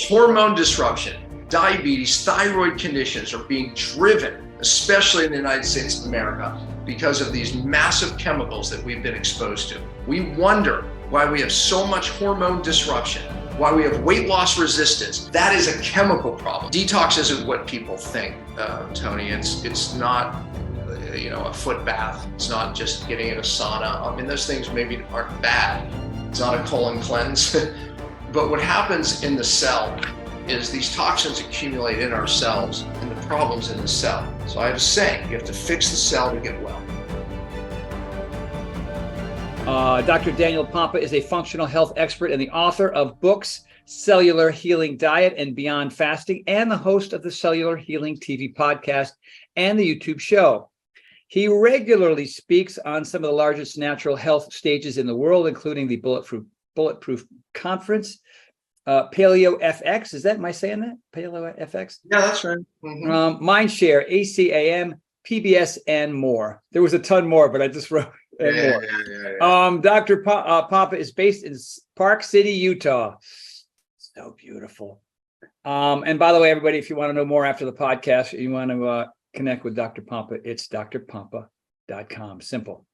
hormone disruption, diabetes, thyroid conditions are being driven, especially in the United States of America, because of these massive chemicals that we've been exposed to. We wonder why we have so much hormone disruption, why we have weight loss resistance. That is a chemical problem. Detox isn't what people think, Tony. It's not, a foot bath. It's not just getting in a sauna. I mean, those things maybe aren't bad. It's not a colon cleanse. But what happens in the cell is these toxins accumulate in our cells and the problems in the cell. So I have a saying, you have to fix the cell to get well. Dr. Daniel Pompa is a functional health expert and the author of books, Cellular Healing Diet and Beyond Fasting, and the host of the Cellular Healing TV podcast and the YouTube show. He regularly speaks on some of the largest natural health stages in the world, including the Bulletproof Conference, Paleo FX. Am I saying that? Paleo FX? Yeah, that's right. Mm-hmm. Mindshare, ACAM, PBS, and more. There was a ton more, but I just wrote more. Yeah. Dr. Pompa is based in Park City, Utah. So beautiful. And by the way, everybody, if you want to know more after the podcast, you want to connect with Dr. Pompa, it's drpompa.com. Simple.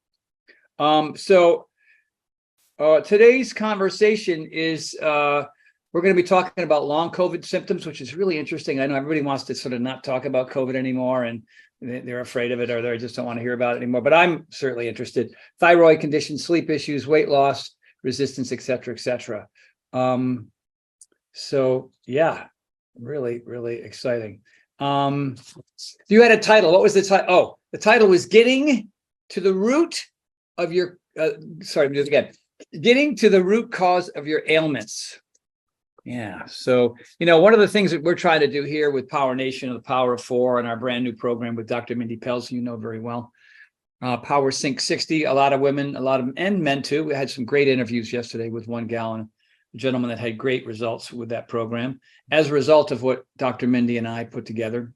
So today's conversation is we're going to be talking about long COVID symptoms, which is really interesting. I know everybody wants to sort of not talk about COVID anymore, and they're afraid of it, or they just don't want to hear about it anymore. But I'm certainly interested. Thyroid conditions, sleep issues, weight loss, resistance, et cetera, et cetera. So yeah, really, really exciting. You had a title. What was the title? Oh, the title was Getting to the Root of Your, Getting to the Root Cause of Your Ailments. Yeah. So, one of the things that we're trying to do here with Power Nation, the Power of Four, and our brand new program with Dr. Mindy Pelz, you know very well, PowerSync 60, a lot of women, and men too. We had some great interviews yesterday with one gal and a gentleman that had great results with that program as a result of what Dr. Mindy and I put together.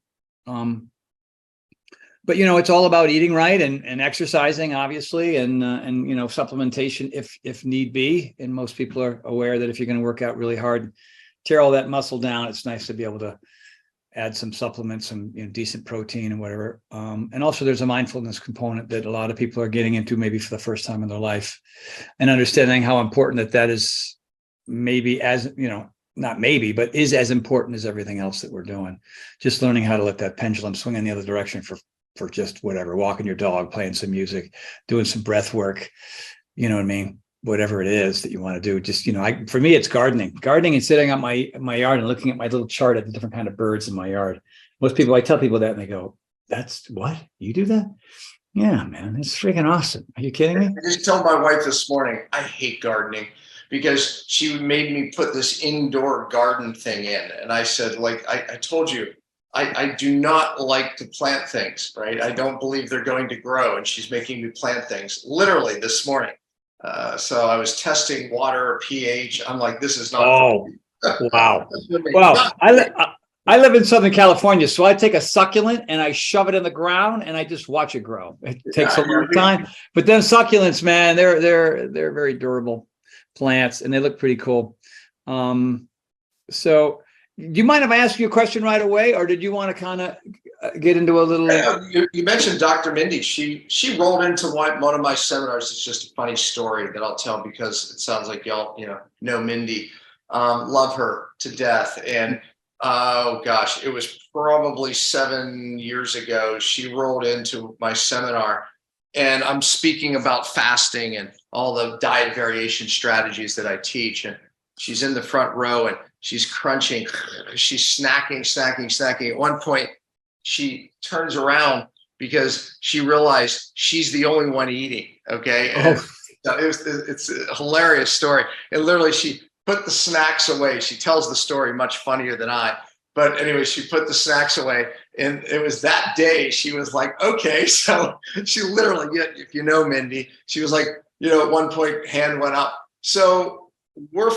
But it's all about eating right and exercising, obviously, and supplementation if need be. And most people are aware that if you're going to work out really hard, tear all that muscle down, it's nice to be able to add some supplements, some decent protein and whatever. And also, there's a mindfulness component that a lot of people are getting into maybe for the first time in their life, and understanding how important that is. Maybe not maybe, but is as important as everything else that we're doing. Just learning how to let that pendulum swing in the other direction for just whatever, walking your dog, playing some music, doing some breath work, you know what I mean? Whatever it is that you want to do. Just, for me, it's gardening and sitting out my yard and looking at my little chart of the different kind of birds in my yard. Most people, I tell people that and they go, that's what? You do that? Yeah, man, it's freaking awesome. Are you kidding me? I just told my wife this morning, I hate gardening, because she made me put this indoor garden thing in. And I said, I told you, I do not like to plant things, right? I don't believe they're going to grow. And she's making me plant things literally this morning. So I was testing water, pH. I'm like, this is not. Oh, wow. Wow. I live in Southern California, so I take a succulent and I shove it in the ground and I just watch it grow. It takes a long time, but then succulents, man, they're very durable plants and they look pretty cool. So do you mind if I ask you a question right away, or did you want to kind of get into a little? You mentioned Dr. Mindy. She rolled into one of my seminars. It's just a funny story that I'll tell because it sounds like y'all know Mindy. Love her to death. And oh gosh, it was probably 7 years ago. She rolled into my seminar, and I'm speaking about fasting and all the diet variation strategies that I teach. And she's in the front row and she's crunching, she's snacking. At one point, she turns around because she realized she's the only one eating. Okay. And it's a hilarious story. And literally, she put the snacks away. She tells the story much funnier than I. But anyway, she put the snacks away, and it was that day she was like, okay. So she literally, if you know Mindy, she was like, at one point, hand went up. So we're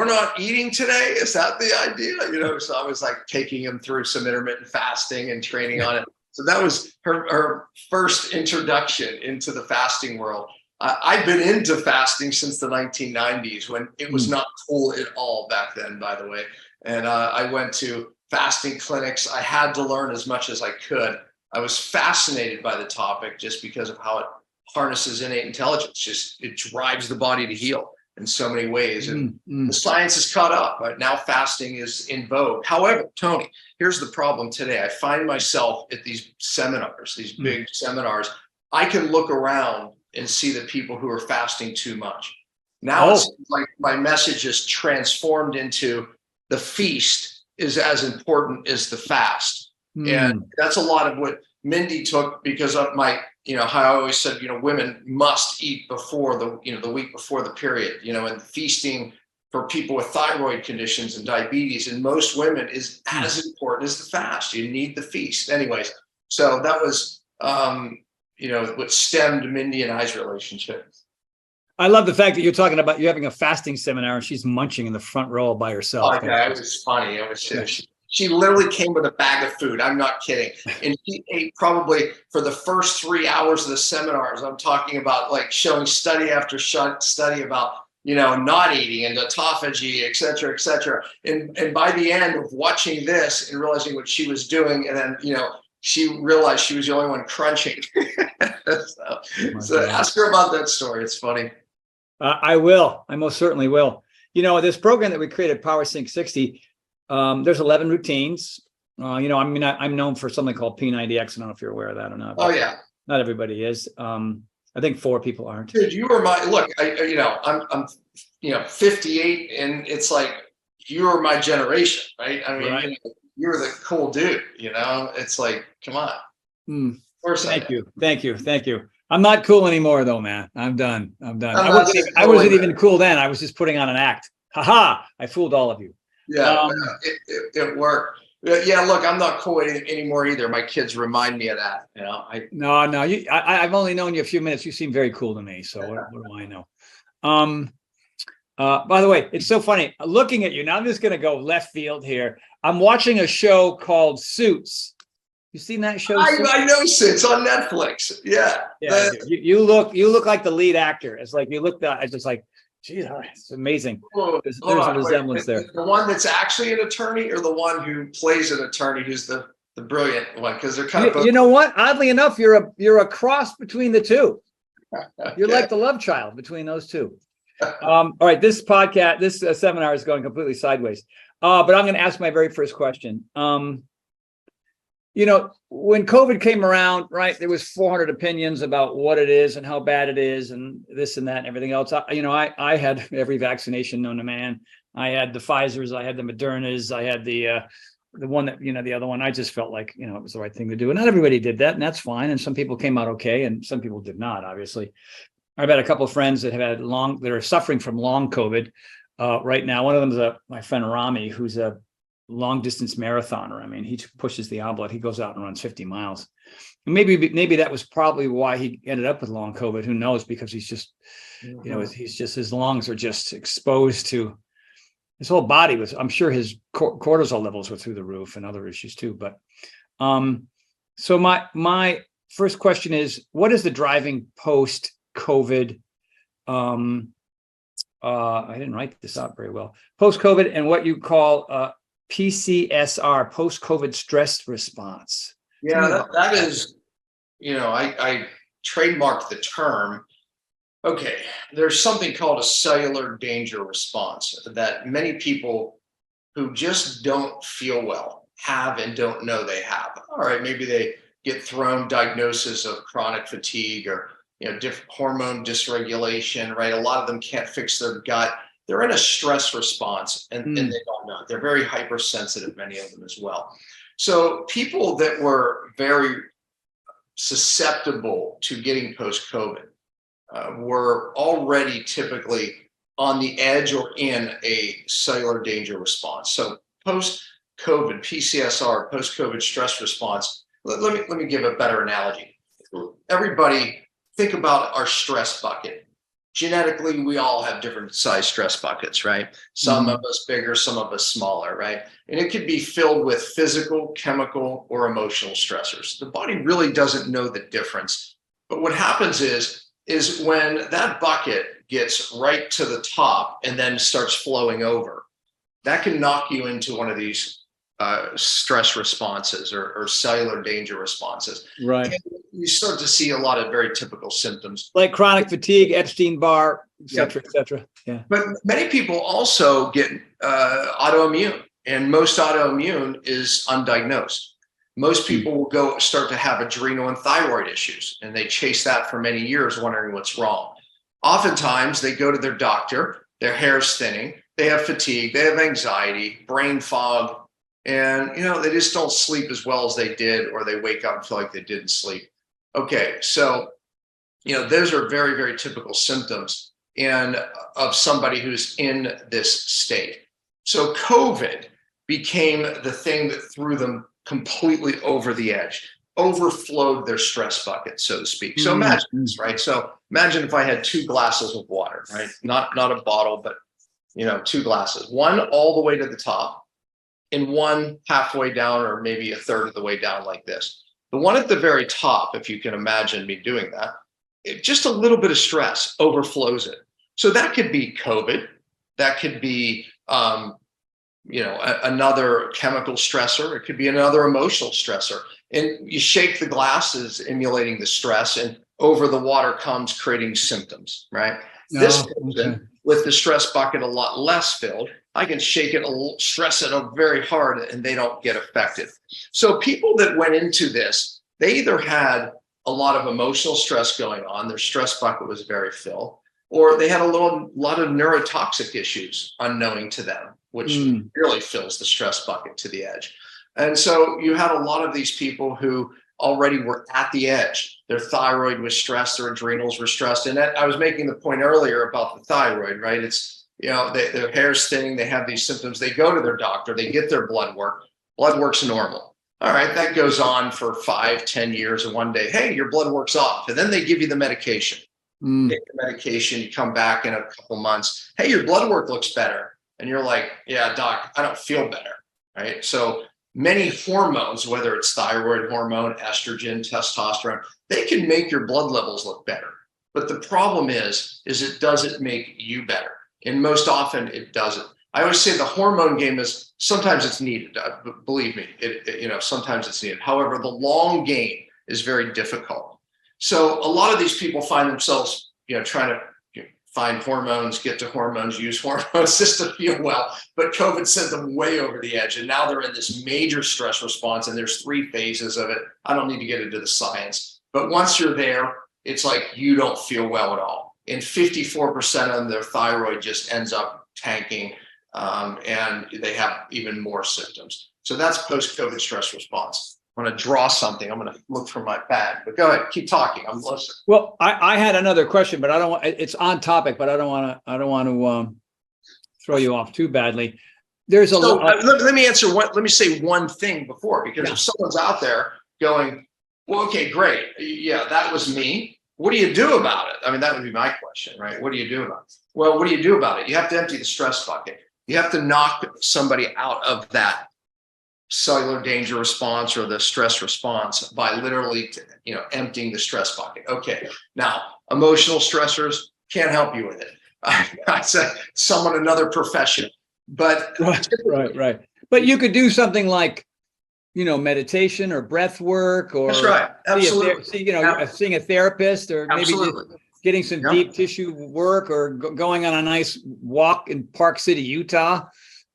not eating today. Is that the idea? So I was like taking him through some intermittent fasting and training on it. So that was her first introduction into the fasting world. I've been into fasting since the 1990s when it was not cool at all back then, by the way. And I went to fasting clinics. I had to learn as much as I could. I was fascinated by the topic just because of how it harnesses innate intelligence. Just it drives the body to heal in so many ways. And the science is caught up. But now fasting is in vogue. However, Tony, here's the problem today. I find myself at these seminars, these big seminars. I can look around and see the people who are fasting too much. Now it's like my message is transformed into the feast is as important as the fast. And that's a lot of what Mindy took because of my, how I always said, women must eat before the week before the period, and feasting for people with thyroid conditions and diabetes and most women is as important as the fast. You need the feast. Anyways, so that was, what stemmed Mindy and I's relationship. I love the fact that you're talking about you having a fasting seminar and she's munching in the front row by herself. Oh, yeah, it was funny. It was she literally came with a bag of food. I'm not kidding. And she ate probably for the first 3 hours of the seminars. I'm talking about like showing study after study about, not eating and autophagy, et cetera, et cetera. And by the end of watching this and realizing what she was doing, and then, she realized she was the only one crunching. So ask her about that story. It's funny. I will. I most certainly will. This program that we created, PowerSync 60, there's 11 routines. I'm known for something called P90X. I don't know if you're aware of that or not. Oh, yeah. Not everybody is. I think 4 people aren't. Dude, you were I'm 58 and it's like, you were my generation, right? I mean, right. You were the cool dude, it's like, come on. Of course. Thank you. I'm not cool anymore though, man. I'm done. I wasn't even cool then. I was just putting on an act. Haha, I fooled all of you. Yeah, it worked. Yeah, look, I'm not cool anymore either. My kids remind me of that. No, I've only known you a few minutes. You seem very cool to me. So what do I know? By the way, it's so funny looking at you. Now I'm just going to go left field here. I'm watching a show called Suits. You seen that show? I know Suits on Netflix. Yeah. You look like the lead actor. It's like you look that. It's just like, geez, it's amazing. There's a resemblance there. The one that's actually an attorney, or the one who plays an attorney, who's the brilliant one? Because they're kind of. You know what? Oddly enough, you're a cross between the two. You're like the love child between those two. All right, this seminar is going completely sideways. But I'm going to ask my very first question. When COVID came around, right, there was 400 opinions about what it is and how bad it is and this and that and everything else. I had every vaccination known to man. I had the Pfizer's, I had the Moderna's, I had the one that, the other one. I just felt like, it was the right thing to do. And not everybody did that, and that's fine. And some people came out okay, and some people did not, obviously. I've had a couple of friends that have had that are suffering from long COVID right now. One of them is my friend Rami, who's a long distance marathoner. I mean, he pushes the envelope. He goes out and runs 50 miles. And maybe that was probably why he ended up with long COVID. Who knows? Because he's just, his lungs are just exposed to, his whole body was, I'm sure his cortisol levels were through the roof and other issues too. But so my first question is, what is the driving post-COVID? I didn't write this out very well. Post-COVID and what you call PCSR, post-COVID stress response. Yeah, that is, I trademarked the term. Okay, there's something called a cellular danger response that many people who just don't feel well have and don't know they have. All right, maybe they get thrown diagnosis of chronic fatigue or hormone dysregulation, right? A lot of them can't fix their gut. They're in a stress response and they don't know. They're very hypersensitive, many of them as well. So people that were very susceptible to getting post-COVID were already typically on the edge or in a cellular danger response. So post-COVID, PCSR, post-COVID stress response, let me give a better analogy. Everybody, think about our stress bucket. Genetically, we all have different size stress buckets, right? Some of us bigger, some of us smaller, right? And it could be filled with physical, chemical, or emotional stressors. The body really doesn't know the difference. But what happens is when that bucket gets right to the top and then starts flowing over, that can knock you into one of these stress responses or cellular danger responses. Right. And you start to see a lot of very typical symptoms. Like chronic fatigue, Epstein-Barr, et cetera, et cetera. Yeah. But many people also get autoimmune, and most autoimmune is undiagnosed. Most people will start to have adrenal and thyroid issues, and they chase that for many years, wondering what's wrong. Oftentimes, they go to their doctor, their hair's thinning, they have fatigue, they have anxiety, brain fog, and they just don't sleep as well as they did, or they wake up and feel like they didn't sleep. Okay, so those are very, very typical symptoms of somebody who's in this state. So COVID became the thing that threw them completely over the edge, overflowed their stress bucket, so to speak. So imagine this, right? So imagine if I had 2 glasses of water, right? Not a bottle, but 2 glasses, one all the way to the top and one halfway down, or maybe a third of the way down like this. The one at the very top, if you can imagine me doing that, just a little bit of stress overflows it. So that could be COVID, that could be another chemical stressor. It could be another emotional stressor. And you shake the glasses, emulating the stress, and over the water comes creating symptoms, right? This person with the stress bucket a lot less filled, I can shake it, stress it very hard, and they don't get affected. So people that went into this, they either had a lot of emotional stress going on, their stress bucket was very full, or they had a lot of neurotoxic issues unknowing to them, which really fills the stress bucket to the edge. And so you had a lot of these people who already were at the edge. Their thyroid was stressed, their adrenals were stressed. And I was making the point earlier about the thyroid, right? It's, their hair's thinning, they have these symptoms, they go to their doctor, they get their blood work's normal. All right, that goes on for 5-10 years, and one day, hey, your blood work's off. And then they give you the medication. Take the medication, you come back in a couple months, hey, your blood work looks better. And you're like, yeah, doc, I don't feel better, right? So many hormones, whether it's thyroid hormone, estrogen, testosterone, they can make your blood levels look better. But the problem is it doesn't make you better. And most often it doesn't. I always say the hormone game is sometimes it's needed. Believe me, sometimes it's needed. However, the long game is very difficult. So a lot of these people find themselves, trying to find hormones, get to hormones, use hormones just to feel well. But COVID sent them way over the edge. And now they're in this major stress response. And there's 3 phases of it. I don't need to get into the science. But once you're there, it's like you don't feel well at all. And 54% of their thyroid just ends up tanking. And they have even more symptoms. So that's post-COVID stress response. I'm going to draw something. I'm going to look for my bag, but go ahead, keep talking. I'm listening. Well, I had another question, but I don't want, it's on topic, but I don't want to throw you off too badly. There's a let me answer let me say one thing before, because if someone's out there going, well, okay, great. Yeah, that was me. What do you do about it? I mean, that would be my question, right? What do you do about it? Well, what do you do about it? You have to empty the stress bucket. You have to knock somebody out of that cellular danger response or the stress response by literally, emptying the stress bucket. Okay. Now, emotional stressors can't help you with it. I said another profession, but right. But you could do something like, meditation or breath work, or that's right. Absolutely. Seeing a therapist, or maybe Absolutely. just getting some deep tissue work, or going on a nice walk in Park City, Utah.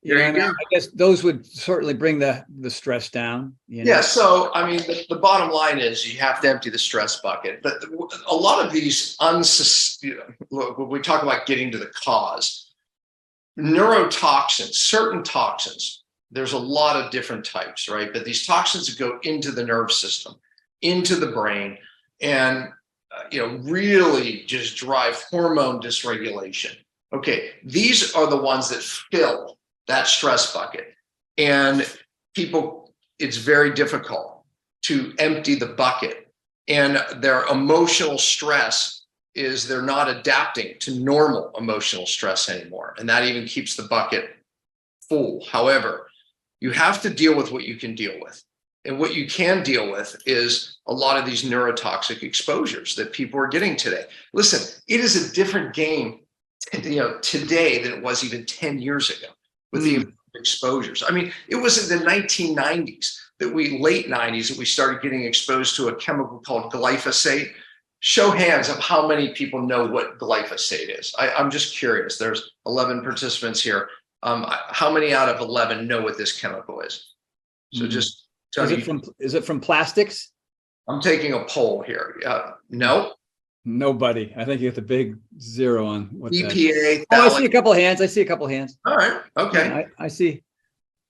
I guess those would certainly bring the stress down. Yeah. So, I mean, the bottom line is you have to empty the stress bucket. But a lot of these when we talk about getting to the cause, neurotoxins, certain toxins, there's a lot of different types, right? But these toxins go into the nerve system, into the brain, and really just drive hormone dysregulation. Okay, these are the ones that fill that stress bucket. And people, it's very difficult to empty the bucket. And their emotional stress is they're not adapting to normal emotional stress anymore. And that even keeps the bucket full. However, you have to deal with what you can deal with. And what you can deal with is a lot of these neurotoxic exposures that people are getting today. Listen, it is a different game, today than it was even 10 years ago. With the exposures. I mean, it was in the 1990s late 90s, that we started getting exposed to a chemical called glyphosate. Show hands of how many people know what glyphosate is. I'm just curious. There's 11 participants here. How many out of 11 know what this chemical is? So just tell me. Is it from plastics? I'm taking a poll here. No. Nobody. I think you have the big zero on what EPA. Oh, I see a couple of hands. All right. Okay. Yeah, I see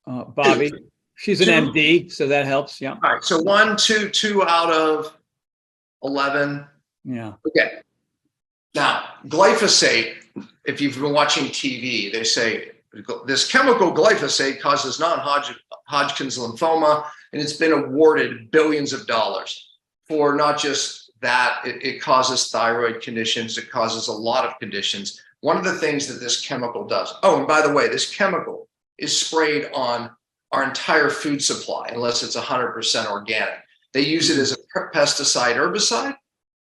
Bobby. She's an MD, so that helps. Yeah. All right. So 1, 2 out of 11. Yeah. Okay. Now, glyphosate, if you've been watching TV, they say this chemical glyphosate causes non-Hodgkin's lymphoma, and it's been awarded billions of dollars for not just that, it causes thyroid conditions, it causes a lot of conditions. One of the things that this chemical does, oh, and by the way, this chemical is sprayed on our entire food supply, unless it's 100% organic. They use it as a pesticide herbicide,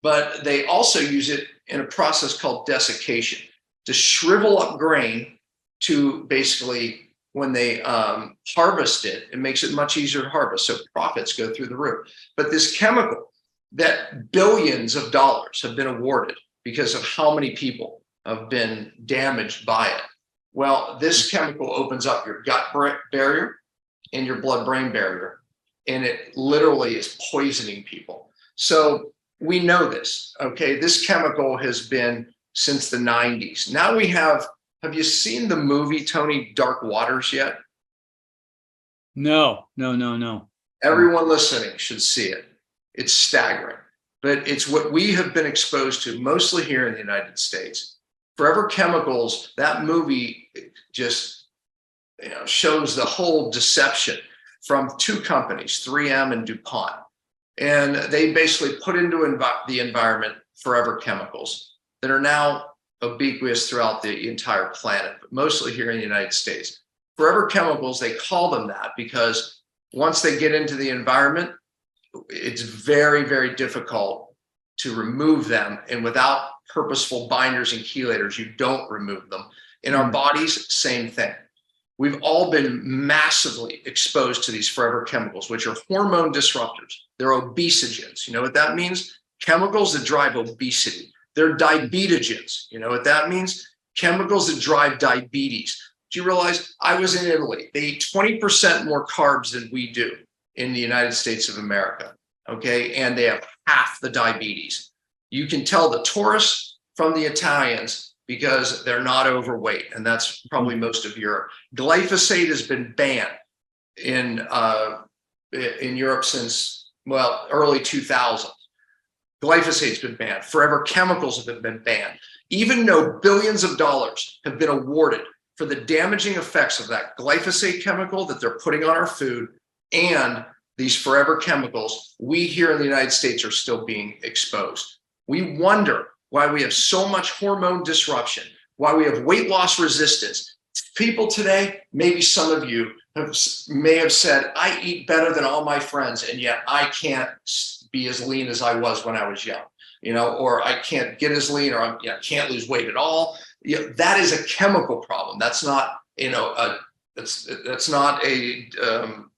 but they also use it in a process called desiccation to shrivel up grain to basically, when they harvest it, it makes it much easier to harvest. So profits go through the roof. But this chemical that billions of dollars have been awarded because of how many people have been damaged by it. Well, this chemical opens up your gut barrier and your blood-brain barrier, and it literally is poisoning people. So we know this, okay? This chemical has been since the 90s. Now we have you seen the movie, Tony, Dark Waters yet? No. Everyone listening should see it. It's staggering, but it's what we have been exposed to mostly here in the United States. Forever Chemicals, that movie just shows the whole deception from two companies, 3M and DuPont. And they basically put into the environment forever chemicals that are now ubiquitous throughout the entire planet, but mostly here in the United States. Forever chemicals, they call them that because once they get into the environment, it's very, very difficult to remove them. And without purposeful binders and chelators, you don't remove them. In our bodies, same thing. We've all been massively exposed to these forever chemicals, which are hormone disruptors. They're obesogens. You know what that means? Chemicals that drive obesity. They're diabetogens. You know what that means? Chemicals that drive diabetes. Do you realize I was in Italy? They eat 20% more carbs than we do in the United States of America, okay? And they have half the diabetes. You can tell the tourists from the Italians because they're not overweight, and that's probably most of Europe. Glyphosate has been banned in Europe since, well, early 2000s. Glyphosate's been banned. Forever chemicals have been banned. Even though billions of dollars have been awarded for the damaging effects of that glyphosate chemical that they're putting on our food and these forever chemicals, we here in the United States are still being exposed. We wonder why we have so much hormone disruption, why we have weight loss resistance. People today, maybe some of you may have said, I eat better than all my friends, and yet I can't be as lean as I was when I was young, or I can't get as lean, or I can't lose weight at all. That is a chemical problem. That's not, that's not a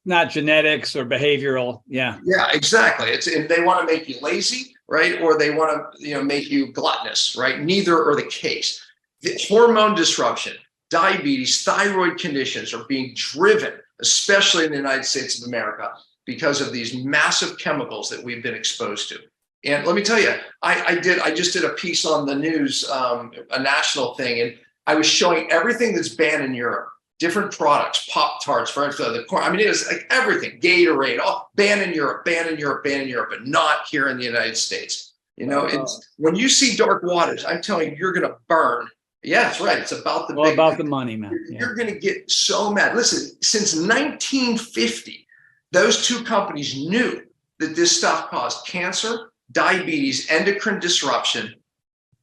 not genetics or behavioral. Yeah, exactly. And they want to make you lazy, right? Or they want to make you gluttonous, right? Neither are the case. The hormone disruption, diabetes, thyroid conditions are being driven, especially in the United States of America, because of these massive chemicals that we've been exposed to. And let me tell you, I just did a piece on the news, a national thing, and I was showing everything that's banned in Europe. Different products, Pop-Tarts, for the corn. I mean, it is like everything, Gatorade, all banned in Europe, but not here in the United States. It's when you see Dark Waters, I'm telling you, you're going to burn. Yeah, that's right. It's about the about the money, man. You're going to get so mad. Listen, since 1950, those two companies knew that this stuff caused cancer, diabetes, endocrine disruption,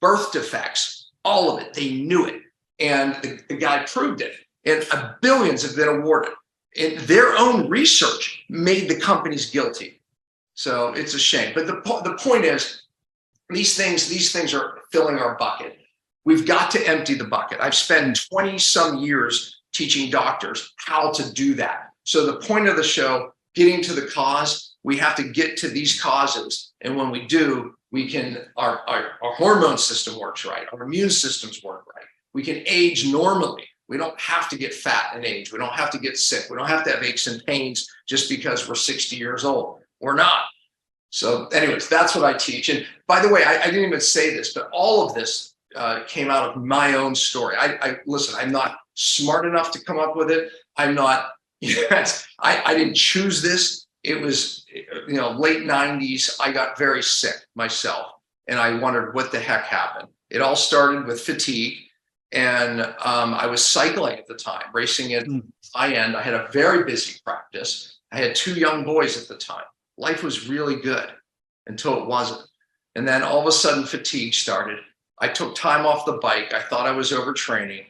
birth defects, all of it. They knew it, and the guy proved it. And billions have been awarded. And their own research made the companies guilty. So it's a shame. But the point is, these things are filling our bucket. We've got to empty the bucket. I've spent 20 some years teaching doctors how to do that. So the point of the show, getting to the cause, we have to get to these causes. And when we do, we can, our hormone system works right. Our immune systems work right. We can age normally. We don't have to get fat and age. We don't have to get sick. We don't have to have aches and pains just because we're 60 years old. We're not. So anyways, that's what I teach. And by the way, I didn't even say this, but all of this came out of my own story. Listen, I'm not smart enough to come up with it. I'm not, I didn't choose this. It was, late 90s. I got very sick myself and I wondered what the heck happened. It all started with fatigue. And I was cycling at the time, racing at high end. I had a very busy practice. I had 2 young boys at the time. Life was really good until it wasn't. And then all of a sudden fatigue started. I took time off the bike. I thought I was overtraining.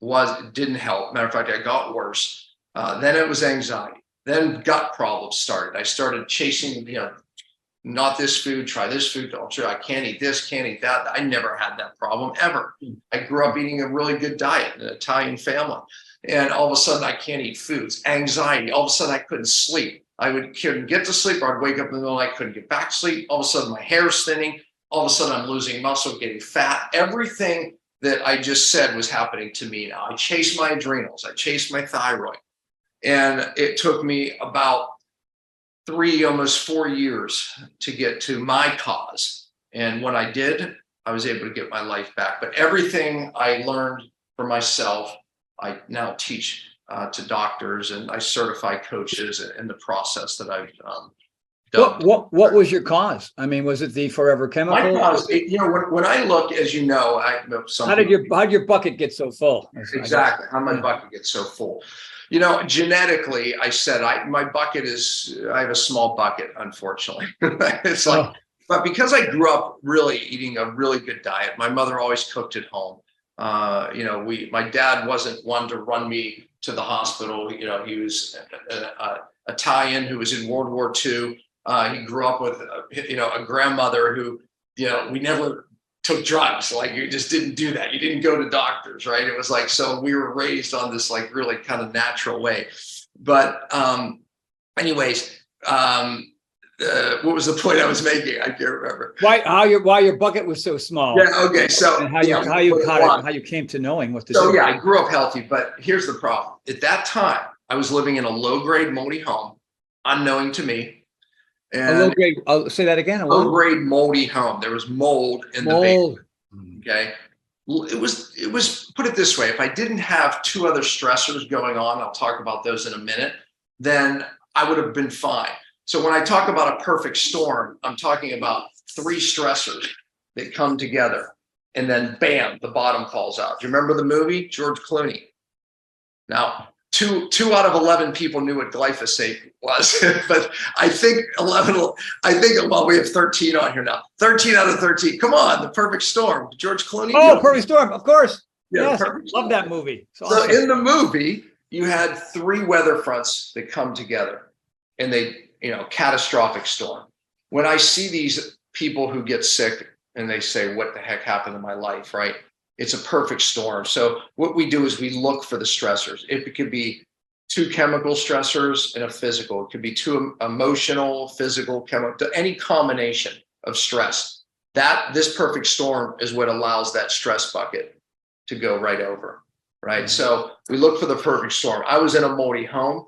It didn't help. Matter of fact, I got worse. Then it was anxiety. Then gut problems started. I started chasing, not this food, try this food. I can't eat this, can't eat that. I never had that problem ever. I grew up eating a really good diet in an Italian family. And all of a sudden I can't eat foods, anxiety. All of a sudden I couldn't sleep. Couldn't get to sleep, or I'd wake up in the middle of the night, couldn't get back to sleep. All of a sudden my hair's thinning. All of a sudden I'm losing muscle, getting fat. Everything that I just said was happening to me now. I chased my adrenals. I chased my thyroid. And it took me about 3, almost 4 years to get to my cause. And when I did, I was able to get my life back. But everything I learned for myself, I now teach to doctors, and I certify coaches in the process that I've done. What was your cause? I mean, was it the forever chemical? My cause, when I look, as you know, how did your bucket get so full? Exactly. How my bucket gets so full. Genetically, I said my bucket is, I have a small bucket, unfortunately. It's like, but because I grew up really eating a really good diet, my mother always cooked at home. My dad wasn't one to run me to the hospital. He was Italian who was in World War II. He grew up with, a grandmother who, we never took drugs. Like, you just didn't do that. You didn't go to doctors, right? It was like, so we were raised on this like really kind of natural way. But anyways, what was the point I was making? I can't remember. Why your bucket was so small? Yeah. Okay. So and how you came to knowing what to do. So yeah, I grew up healthy, but here's the problem. At that time, I was living in a low-grade moldy home, unknowing to me. And a low grade. I'll say that again. A low-grade moldy home. There was mold in the basement. Okay. It was, put it this way, if I didn't have 2 other stressors going on, I'll talk about those in a minute, then I would have been fine. So when I talk about a perfect storm, I'm talking about 3 stressors that come together, and then bam, the bottom falls out. Do you remember the movie? George Clooney. Now, two out of 11 people knew what glyphosate was, but I think well, we have 13 on here now. 13 out of 13. Come on, the perfect storm. George Clooney. Oh, perfect storm, of course. Yeah, yes, love that movie. So awesome. In the movie, you had 3 weather fronts that come together, and they, catastrophic storm. When I see these people who get sick and they say, what the heck happened in my life, right? It's a perfect storm. So what we do is we look for the stressors. It could be 2 chemical stressors and a physical. It could be 2 emotional, physical, chemical, any combination of stress. This perfect storm is what allows that stress bucket to go right over, right? Mm-hmm. So we look for the perfect storm. I was in a moldy home.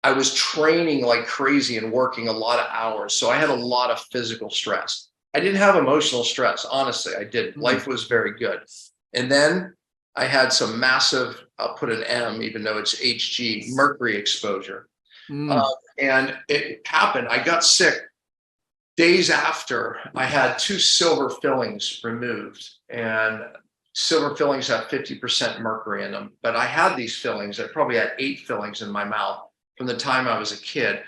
I was training like crazy and working a lot of hours. So I had a lot of physical stress. I didn't have emotional stress. Honestly, I didn't. Mm-hmm. Life was very good. And then I had some massive, I'll put an M, even though it's HG, mercury exposure. And it happened. I got sick days after I had 2 silver fillings removed. And silver fillings have 50% mercury in them. But I had these fillings. I probably had 8 fillings in my mouth from the time I was a kid.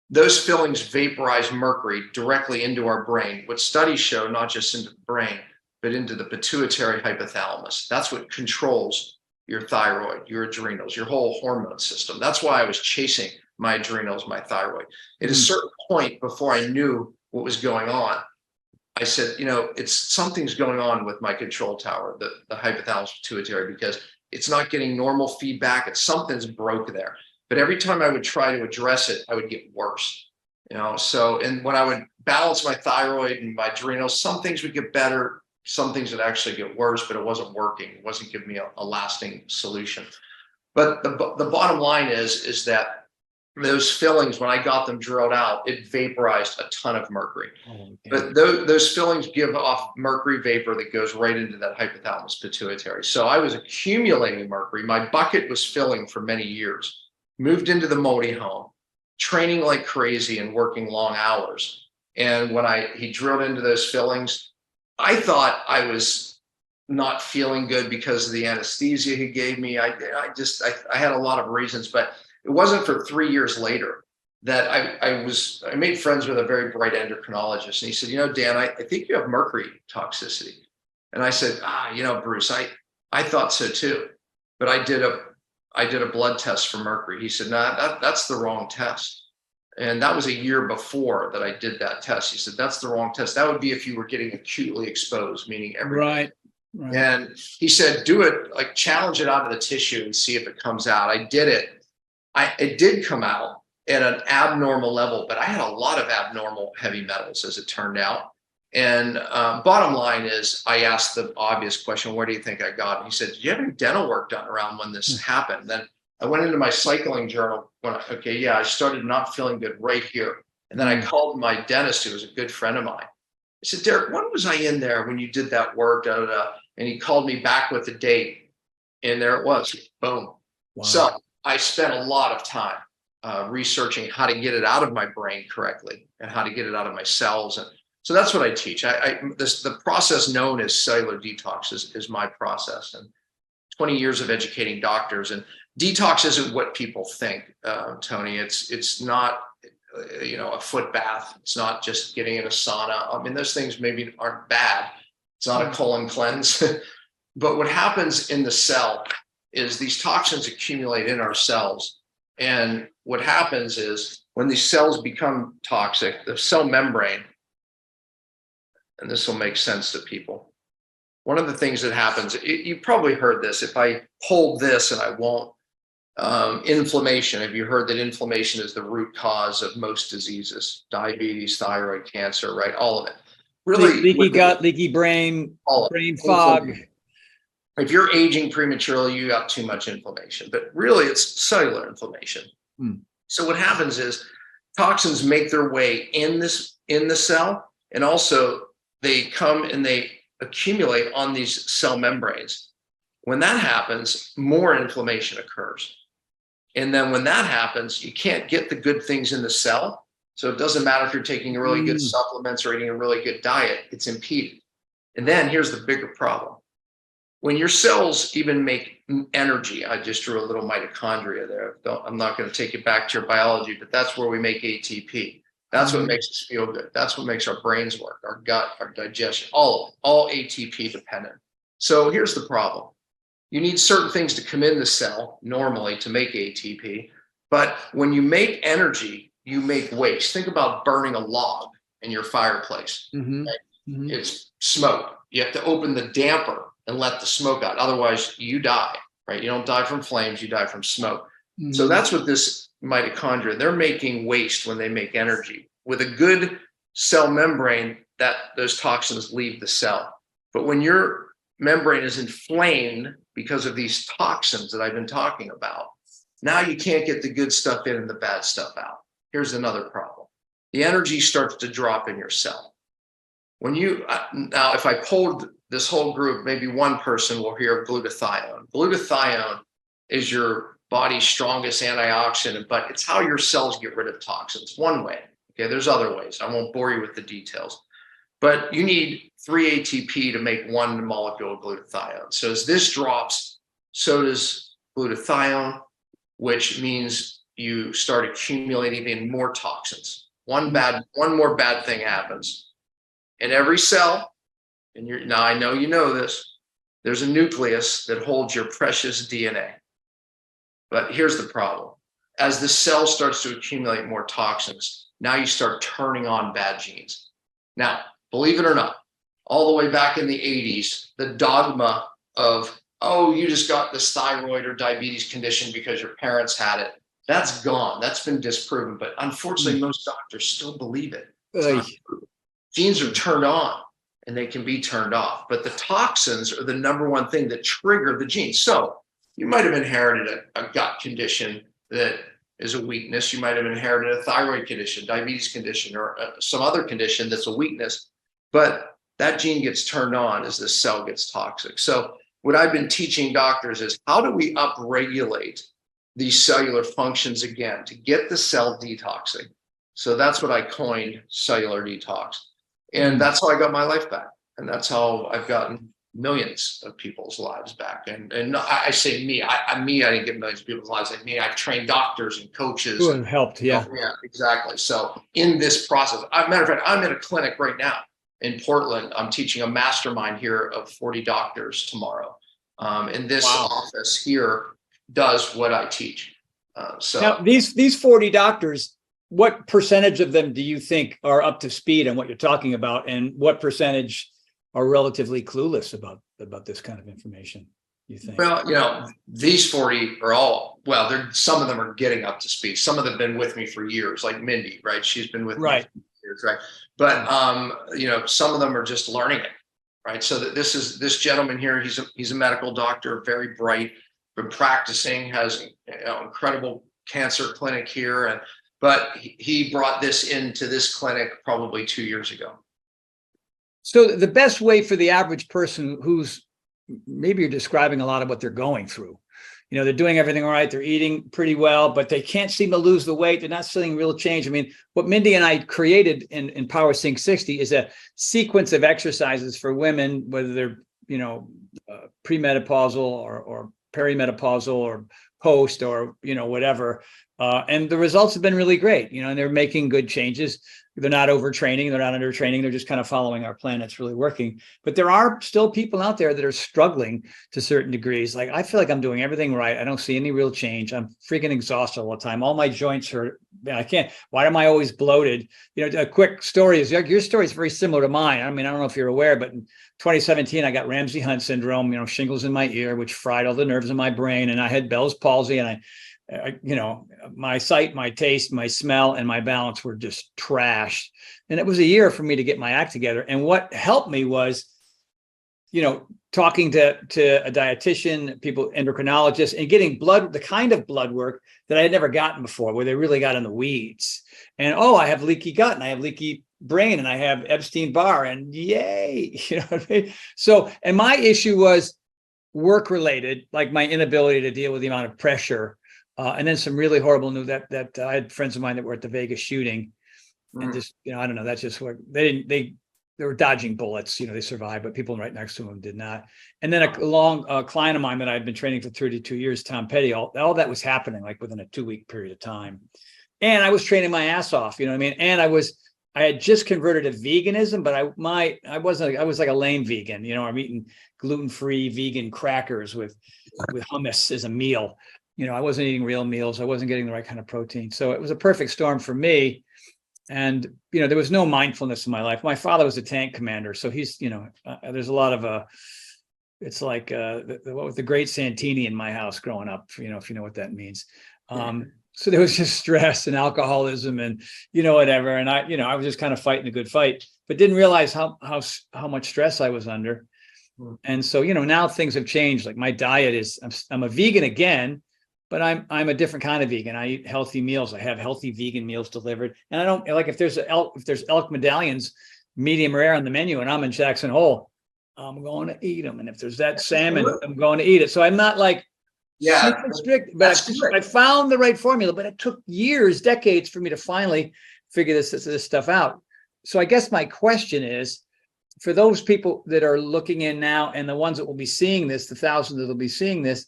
Those fillings vaporize mercury directly into our brain. What studies show, not just into the brain, but into the pituitary hypothalamus. That's what controls your thyroid, your adrenals, your whole hormone system. That's why I was chasing my adrenals, my thyroid. At a certain point before I knew what was going on, I said, something's going on with my control tower, the hypothalamus pituitary, because it's not getting normal feedback. Something's broke there. But every time I would try to address it, I would get worse. So, and when I would balance my thyroid and my adrenals, some things would get better, some things would actually get worse, but it wasn't working. It wasn't giving me a lasting solution. But the bottom line is that those fillings, when I got them drilled out, it vaporized a ton of mercury. But those fillings give off mercury vapor that goes right into that hypothalamus pituitary. So I was accumulating mercury. My bucket was filling for many years. Moved into the Modi home, training like crazy and working long hours. And when he drilled into those fillings, I thought I was not feeling good because of the anesthesia he gave me. I had a lot of reasons, but it wasn't for 3 years later that I made friends with a very bright endocrinologist. And he said, Dan, I think you have mercury toxicity. And I said, Bruce, I thought so too. But I did a blood test for mercury. He said, no, that's the wrong test. And that was a year before that I did that test. He said, that's the wrong test. That would be if you were getting acutely exposed, meaning every right. And he said, do it, like challenge it out of the tissue and see if it comes out. I did it. It did come out at an abnormal level, but I had a lot of abnormal heavy metals, as it turned out. And bottom line is, I asked the obvious question, where do you think I got it? He said, did you have any dental work done around when this happened? Then I went into my cycling journal. I started not feeling good right here. And then I called my dentist, who was a good friend of mine. I said, Derek, when was I in there when you did that work? And he called me back with the date. And there it was. Boom. Wow. So I spent a lot of time researching how to get it out of my brain correctly and how to get it out of my cells. And so that's what I teach. The process known as cellular detox is my process, and 20 years of educating doctors. And detox isn't what people think, Tony. It's not, a foot bath. It's not just getting in a sauna. I mean, those things maybe aren't bad. It's not a colon cleanse. But what happens in the cell is these toxins accumulate in our cells. And what happens is when these cells become toxic, the cell membrane, and this will make sense to people. One of the things that happens, you probably heard this, if I hold this and I won't, inflammation. Have you heard that inflammation is the root cause of most diseases? Diabetes, thyroid cancer, right? All of it. Really, leaky gut, leaky brain, brain fog. If you're aging prematurely, you got too much inflammation, but really it's cellular inflammation. So what happens is toxins make their way in the cell, and also they come and they accumulate on these cell membranes. When that happens, more inflammation occurs. And then when that happens, you can't get the good things in the cell. So it doesn't matter if you're taking a really good supplements or eating a really good diet, it's impeded. And then here's the bigger problem. When your cells even make energy, I just drew a little mitochondria there. I'm not going to take you back to your biology, but that's where we make ATP. That's what makes us feel good. That's what makes our brains work, our gut, our digestion, all ATP dependent. So here's the problem. You need certain things to come in the cell normally to make ATP. But when you make energy, you make waste. Think about burning a log in your fireplace. Right? It's smoke. You have to open the damper and let the smoke out. Otherwise, you die, right? You don't die from flames, you die from smoke. So that's what this mitochondria, they're making waste when they make energy. With a good cell membrane, those toxins leave the cell. But when your membrane is inflamed because of these toxins that I've been talking about, now you can't get the good stuff in and the bad stuff out. Here's another problem. The energy starts to drop in your cell. Now, if I polled this whole group, maybe one person will hear of glutathione. Glutathione is your body's strongest antioxidant, but it's how your cells get rid of toxins. One way. Okay, there's other ways. I won't bore you with the details. But you need 3 ATP to make 1 molecule of glutathione. So as this drops, so does glutathione, which means you start accumulating even more toxins. One more bad thing happens. In every cell, now I know you know this, there's a nucleus that holds your precious DNA. But here's the problem. As the cell starts to accumulate more toxins, now you start turning on bad genes. Now, believe it or not, all the way back in the 80s, the dogma of oh, you just got this thyroid or diabetes condition because your parents had it. That's gone. That's been disproven. But unfortunately, most doctors still believe it. It's not true. Genes are turned on and they can be turned off. But the toxins are the number one thing that trigger the genes. So you might have inherited a gut condition that is a weakness. You might have inherited a thyroid condition, diabetes condition, or some other condition that's a weakness. But that gene gets turned on as the cell gets toxic. So what I've been teaching doctors is, how do we upregulate these cellular functions again to get the cell detoxing? So that's what I coined cellular detox. And that's how I got my life back. And that's how I've gotten millions of people's lives back. And I say me, I didn't get millions of people's lives. Like me, I've trained doctors and coaches. Who have helped, yeah. Yeah, exactly. So in this process, matter of fact, I'm in a clinic right now in Portland. I'm teaching a mastermind here of 40 doctors tomorrow. And this office here does what I teach. So now these 40 doctors, what percentage of them do you think are up to speed on what you're talking about, and what percentage are relatively clueless about this kind of information, you think? Well, these 40 are all, some of them are getting up to speed. Some of them have been with me for years, like Mindy, right? She's been with me for years, right? But some of them are just learning it, right? So that this gentleman here, he's a medical doctor, very bright, been practicing, has incredible cancer clinic here, but he brought this into this clinic probably 2 years ago. So the best way for the average person who's, maybe you're describing a lot of what they're going through. They're doing everything right. They're eating pretty well, but they can't seem to lose the weight. They're not seeing real change. I mean, what Mindy and I created in PowerSync 60 is a sequence of exercises for women, whether they're, premenopausal or perimenopausal or post or, whatever. And the results have been really great, and they're making good changes. They're not overtraining. They're not undertraining. They're just kind of following our plan. It's really working. But there are still people out there that are struggling to certain degrees. Like, I feel like I'm doing everything right. I don't see any real change. I'm freaking exhausted all the time. All my joints hurt. I can't. Why am I always bloated? A quick story is, your story is very similar to mine. I mean, I don't know if you're aware, but in 2017, I got Ramsay-Hunt syndrome, shingles in my ear, which fried all the nerves in my brain. And I had Bell's palsy, and my sight, my taste, my smell, and my balance were just trashed. And it was a year for me to get my act together. And what helped me was, talking to a dietitian, people, endocrinologists, and getting the kind of blood work that I had never gotten before, where they really got in the weeds. And, I have leaky gut, and I have leaky brain, and I have Epstein-Barr, and yay, what I mean? So, and my issue was work related, like my inability to deal with the amount of pressure. And then some really horrible news that I had friends of mine that were at the Vegas shooting, and just, I don't know, that's just what they were dodging bullets, they survived, but people right next to them did not. And then a client of mine that I'd been training for 32 years, Tom Petty, all that was happening like within a 2-week period of time. And I was training my ass off, And I had just converted to veganism, but I was like a lame vegan, I'm eating gluten-free vegan crackers with hummus as a meal. I wasn't eating real meals. I wasn't getting the right kind of protein. So it was a perfect storm for me. And, there was no mindfulness in my life. My father was a tank commander. So he's, there's a lot of, it's like the great Santini in my house growing up, if you know what that means. So there was just stress and alcoholism and, whatever. And I was just kind of fighting a good fight, but didn't realize how much stress I was under. And so, now things have changed. Like, my diet is, I'm a vegan again, but I'm a different kind of vegan. I eat healthy meals. I have healthy vegan meals delivered. And I don't like, if there's elk medallions, medium rare on the menu, and I'm in Jackson Hole, I'm going to eat them. And if there's that salmon, I'm going to eat it. So I'm not like super strict, but I found the right formula, but it took years, decades for me to finally figure this stuff out. So I guess my question is, for those people that are looking in now, and the ones that will be seeing this, the thousands that will be seeing this,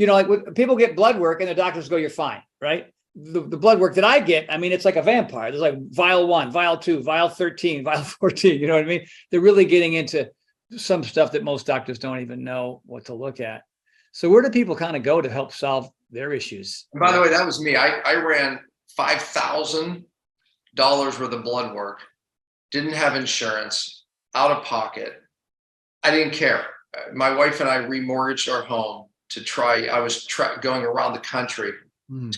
like when people get blood work and the doctors go, you're fine, right? The blood work that I get, I mean, it's like a vampire. There's like vial 1, vial 2, vial 13, vial 14. You know what I mean? They're really getting into some stuff that most doctors don't even know what to look at. So where do people kind of go to help solve their issues? And by the way, that was me. I ran $5,000 worth of blood work, didn't have insurance, out of pocket. I didn't care. my wife and I remortgaged our home to try. I was going around the country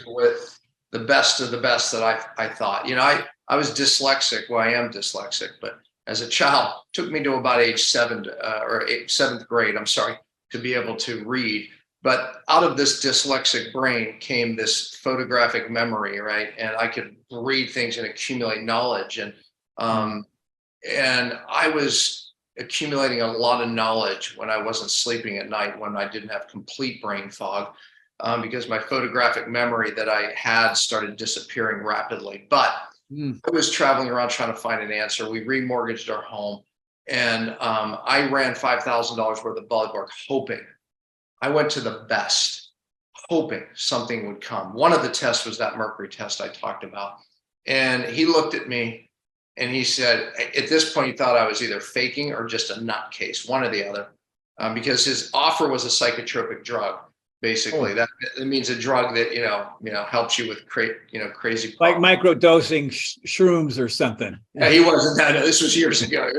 with the best of the best that I thought. I was dyslexic. Well, I am dyslexic, but as a child, it took me to about age 7th grade, I'm sorry, to be able to read. But out of this dyslexic brain came this photographic memory, right? And I could read things and accumulate knowledge. And I was accumulating a lot of knowledge when I wasn't sleeping at night, when I didn't have complete brain fog, because my photographic memory that I had started disappearing rapidly. But I was traveling around trying to find an answer. We remortgaged our home, and I ran $5,000 worth of blood work, hoping. I went to the best, hoping something would come. One of the tests was that mercury test I talked about. And he looked at me and he said, at this point, he thought I was either faking or just a nutcase, one or the other, because his offer was a psychotropic drug. Basically, that it means a drug that helps you with crazy like microdosing shrooms or something. Yeah, he wasn't that. This was years ago.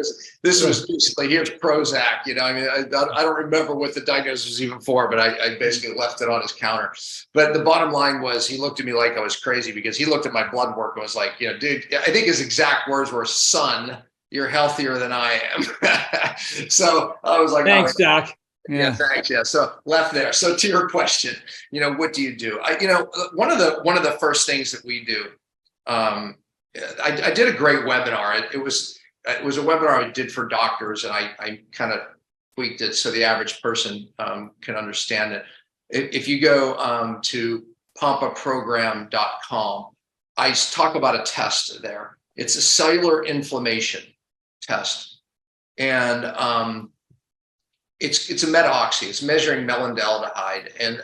This was basically, here's Prozac. I don't remember what the diagnosis was even for, but I basically left it on his counter. But the bottom line was, he looked at me like I was crazy, because he looked at my blood work and was like, dude, I think his exact words were, "Son, you're healthier than I am." So I was like, thanks, Doc. Yeah, thanks. Yeah. So left there. So to your question, what do you do? One of the first things that we do, I did a great webinar. It was a webinar I did for doctors, and I kind of tweaked it so the average person can understand it. If you go to pompaprogram.com, I talk about a test there. It's a cellular inflammation test, and it's a meta-oxy. It's measuring melaldehyde, and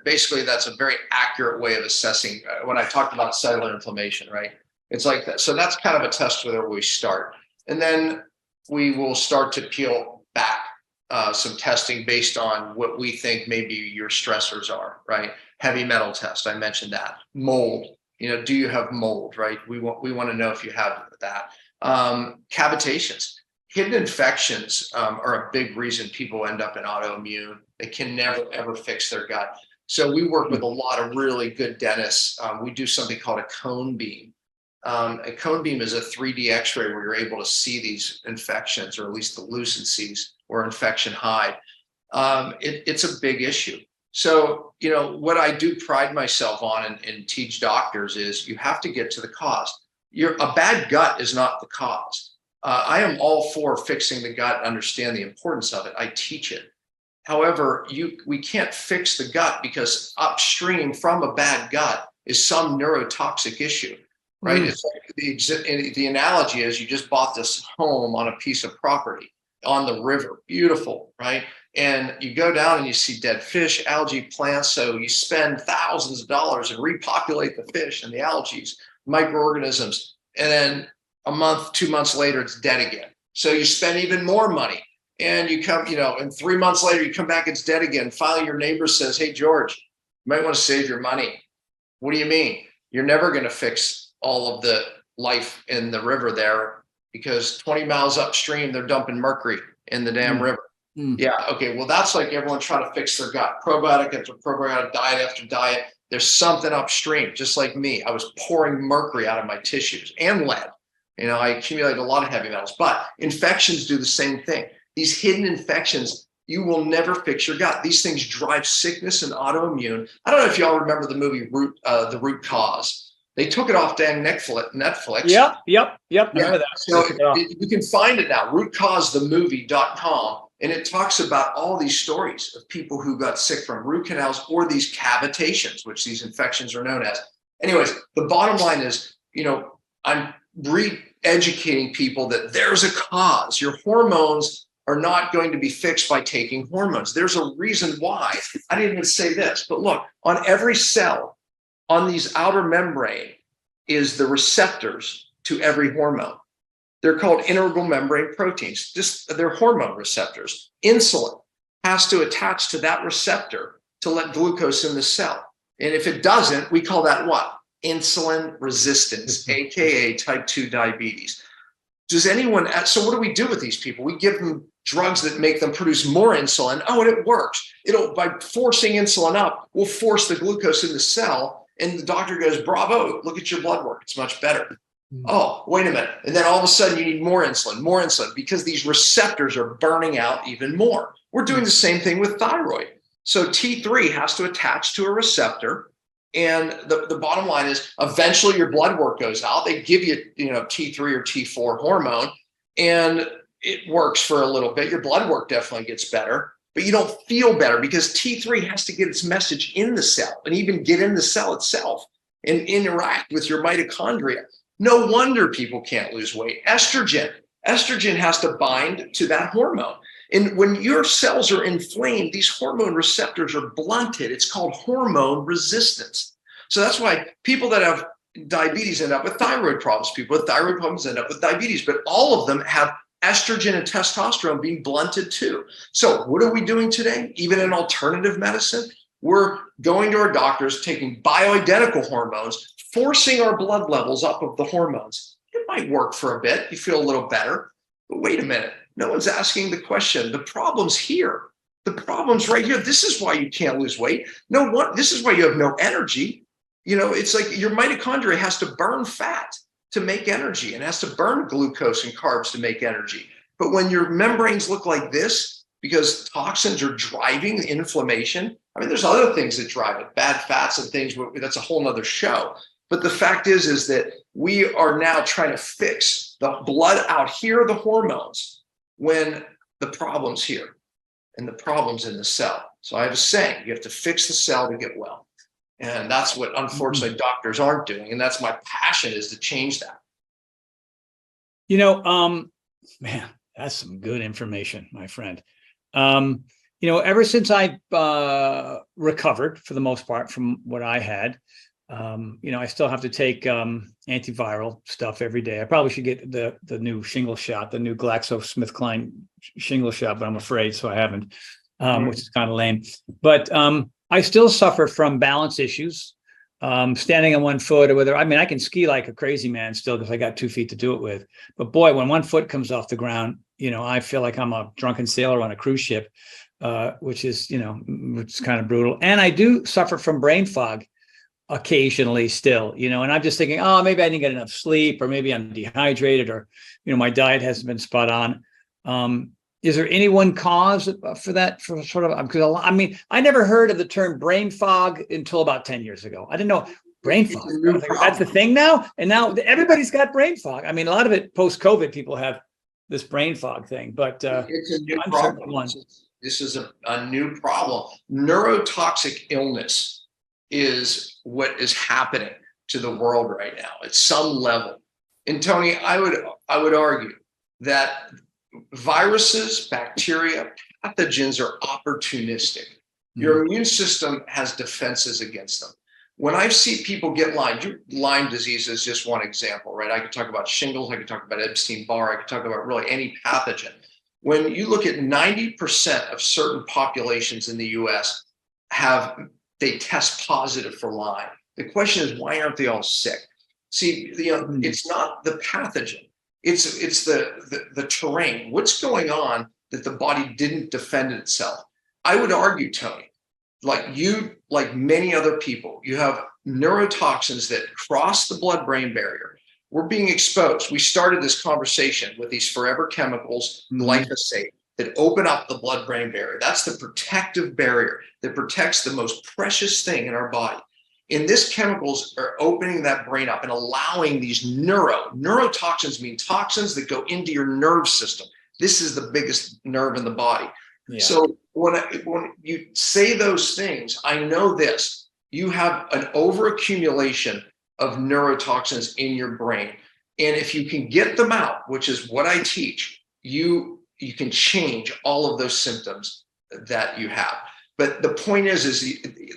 basically that's a very accurate way of assessing when I talked about cellular inflammation, right? It's like that. So that's kind of a test where we start, and then we will start to peel back some testing based on what we think maybe your stressors are, right? Heavy metal test, I mentioned that. Mold, do you have mold, right? We want to know if you have that. Cavitations. Hidden infections are a big reason people end up in autoimmune. They can never, ever fix their gut. So we work with a lot of really good dentists. We do something called a cone beam. A cone beam is a 3D x-ray where you're able to see these infections, or at least the lucencies or infection hide. It's a big issue. So, what I do pride myself on and teach doctors is you have to get to the cause. A bad gut is not the cause. I am all for fixing the gut and understand the importance of it. I teach it. However, we can't fix the gut, because upstream from a bad gut is some neurotoxic issue, right? It's like the analogy is, you just bought this home on a piece of property on the river, beautiful, right? And you go down and you see dead fish, algae, plants. So you spend thousands of dollars and repopulate the fish and the algae, microorganisms, and then a month, 2 months later, it's dead again. So you spend even more money, and you come, and 3 months later, you come back, it's dead again. Finally, your neighbor says, "Hey, George, you might want to save your money." What do you mean? You're never going to fix all of the life in the river there, because 20 miles upstream, they're dumping mercury in the damn river. Yeah. Okay. Well, that's like everyone trying to fix their gut. Probiotic after probiotic, diet after diet. There's something upstream, just like me. I was pouring mercury out of my tissues and lead. I accumulated a lot of heavy metals, but infections do the same thing. These hidden infections, you will never fix your gut. These things drive sickness and autoimmune. I don't know if y'all remember the movie The Root Cause. They took it off dang Netflix. Yep. Yeah. Remember that. So you can find it now, rootcausethemovie.com. And it talks about all these stories of people who got sick from root canals or these cavitations, which these infections are known as. Anyways, the bottom line is, I'm re-educating people that there's a cause. Your hormones are not going to be fixed by taking hormones. There's a reason why. I didn't even say this, but look, on every cell on these outer membrane is the receptors to every hormone. They're called integral membrane proteins. They're hormone receptors. Insulin has to attach to that receptor to let glucose in the cell. And if it doesn't, we call that what? Insulin resistance, AKA type 2 diabetes. Does anyone, so what do we do with these people? We give them drugs that make them produce more insulin. Oh, and it works. By forcing insulin up, we'll force the glucose in the cell. And the doctor goes, bravo, look at your blood work. It's much better. Oh, wait a minute. And then all of a sudden you need more insulin, because these receptors are burning out even more. We're doing the same thing with thyroid. So T3 has to attach to a receptor. And the bottom line is eventually your blood work goes out. They give you, T3 or T4 hormone, and it works for a little bit. Your blood work definitely gets better, but you don't feel better because T3 has to get its message in the cell and even get in the cell itself and interact with your mitochondria. No wonder people can't lose weight. Estrogen has to bind to that hormone. And when your cells are inflamed, these hormone receptors are blunted. It's called hormone resistance. So that's why people that have diabetes end up with thyroid problems. People with thyroid problems end up with diabetes, but all of them have estrogen and testosterone being blunted too. So what are we doing today? Even in alternative medicine, we're going to our doctors, taking bioidentical hormones, forcing our blood levels up of the hormones. It might work for a bit. You feel a little better, but wait a minute. No one's asking the question. The problem's here. The problem's right here. This is why you can't lose weight. This is why you have no energy. It's like your mitochondria has to burn fat to make energy and has to burn glucose and carbs to make energy. But when your membranes look like this, because toxins are driving inflammation, there's other things that drive it, bad fats and things, that's a whole nother show. But the fact is that we are now trying to fix the blood out here, the hormones, when the problem's here and the problem's in the cell. So I have a saying, you have to fix the cell to get well. And that's what, unfortunately, doctors aren't doing. And that's my passion, is to change that. Man, that's some good information, my friend. Ever since I recovered, for the most part, from what I had, I still have to take antiviral stuff every day. I probably should get the new shingle shot, the new GlaxoSmithKline shingle shot, but I'm afraid, so I haven't, which is kind of lame. But I still suffer from balance issues, standing on one foot or whether, I can ski like a crazy man still because I got 2 feet to do it with. But boy, when one foot comes off the ground, I feel like I'm a drunken sailor on a cruise ship, which is kind of brutal. And I do suffer from brain fog occasionally still, and I'm just thinking, oh, maybe I didn't get enough sleep, or maybe I'm dehydrated, or, my diet hasn't been spot on. Is there any one cause for that? For sort of, because I never heard of the term brain fog until about 10 years ago. I didn't know brain fog. That's the thing now. And now everybody's got brain fog. A lot of it post-COVID, people have this brain fog thing, but it's a new problem. This is a new problem. Neurotoxic illness is what is happening to the world right now at some level. And Tony, I would argue that viruses, bacteria, pathogens are opportunistic. Your immune system has defenses against them. When I see people get Lyme disease is just one example, right? I could talk about shingles, I could talk about Epstein-Barr, I could talk about really any pathogen. When you look at 90% of certain populations in the US they test positive for Lyme. The question is, why aren't they all sick? See, it's not the pathogen. It's the terrain. What's going on that the body didn't defend itself? I would argue, Tony, like many other people, you have neurotoxins that cross the blood-brain barrier. We're being exposed. We started this conversation with these forever chemicals, glyphosate, that open up the blood-brain barrier. That's the protective barrier that protects the most precious thing in our body. And these chemicals are opening that brain up and allowing these neurotoxins, mean toxins that go into your nerve system. This is the biggest nerve in the body. Yeah. So when you say those things, I know this, you have an overaccumulation of neurotoxins in your brain. And if you can get them out, which is what I teach, you can change all of those symptoms that you have. But the point is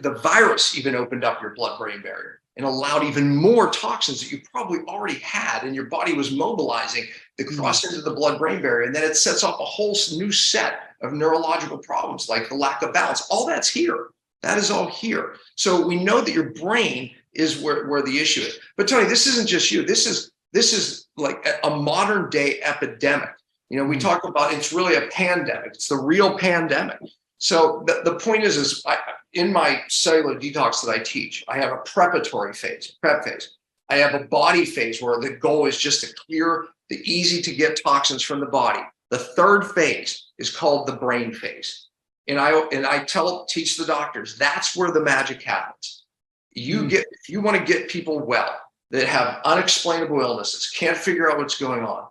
the virus even opened up your blood-brain barrier and allowed even more toxins that you probably already had and your body was mobilizing to cross into the blood-brain barrier. And then it sets off a whole new set of neurological problems like the lack of balance. All that's here. That is all here. So we know that your brain is where the issue is. But Tony, this isn't just you. This this is like a modern day epidemic. We talk about it's really a pandemic. It's the real pandemic. So the point is in my cellular detox that I teach, I have a preparatory phase, prep phase. I have a body phase where the goal is just to clear the easy to get toxins from the body. The third phase is called the brain phase. And I teach the doctors, that's where the magic happens. If you want to get people well that have unexplainable illnesses, can't figure out what's going on,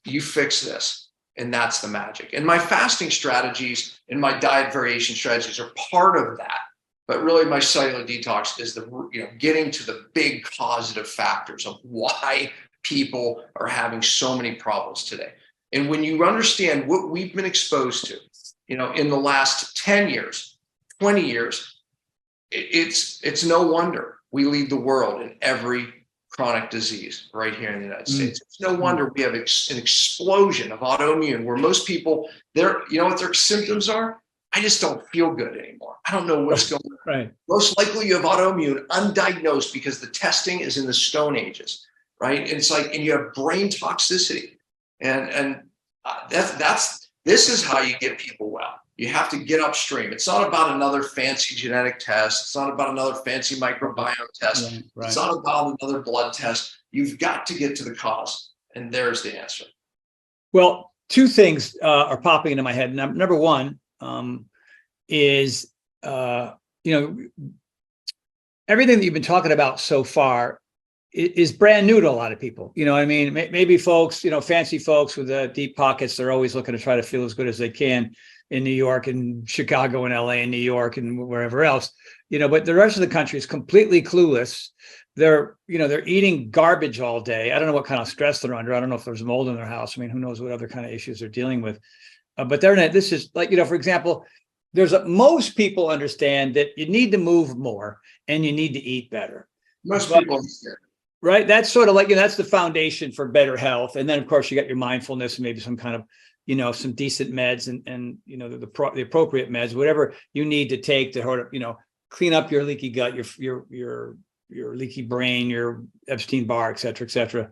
you fix this. And that's the magic. And my fasting strategies and my diet variation strategies are part of that. But really my cellular detox is getting to the big positive factors of why people are having so many problems today. And when you understand what we've been exposed to, in the last 10 years, 20 years, it's no wonder we lead the world in every chronic disease right here in the United States. It's no wonder we have an explosion of autoimmune where most people, what their symptoms are? I just don't feel good anymore. I don't know what's going on. Right. Most likely you have autoimmune undiagnosed because the testing is in the Stone Ages, right? And it's like, and you have brain toxicity. And this is how you get people well. You have to get upstream. It's not about another fancy genetic test. It's not about another fancy microbiome test. Right. It's not about another blood test. You've got to get to the cause. And there's the answer. Well, two things are popping into my head. Number one is, everything that you've been talking about so far is brand new to a lot of people. You know what I mean? Maybe folks, fancy folks with deep pockets, they're always looking to try to feel as good as they can in New York and Chicago and LA and New York and wherever else, but the rest of the country is completely clueless. They're eating garbage all day. I don't know what kind of stress they're under. I don't know if there's mold in their house. I mean, who knows what other kind of issues they're dealing with. But this is like, for example, most people understand that you need to move more and you need to eat better. Most people understand. Right. That's sort of like, that's the foundation for better health. And then, of course, you got your mindfulness and maybe some kind of, some decent meds and the appropriate meds, whatever you need to take to, clean up your leaky gut, your leaky brain, your Epstein-Barr, et cetera, et cetera.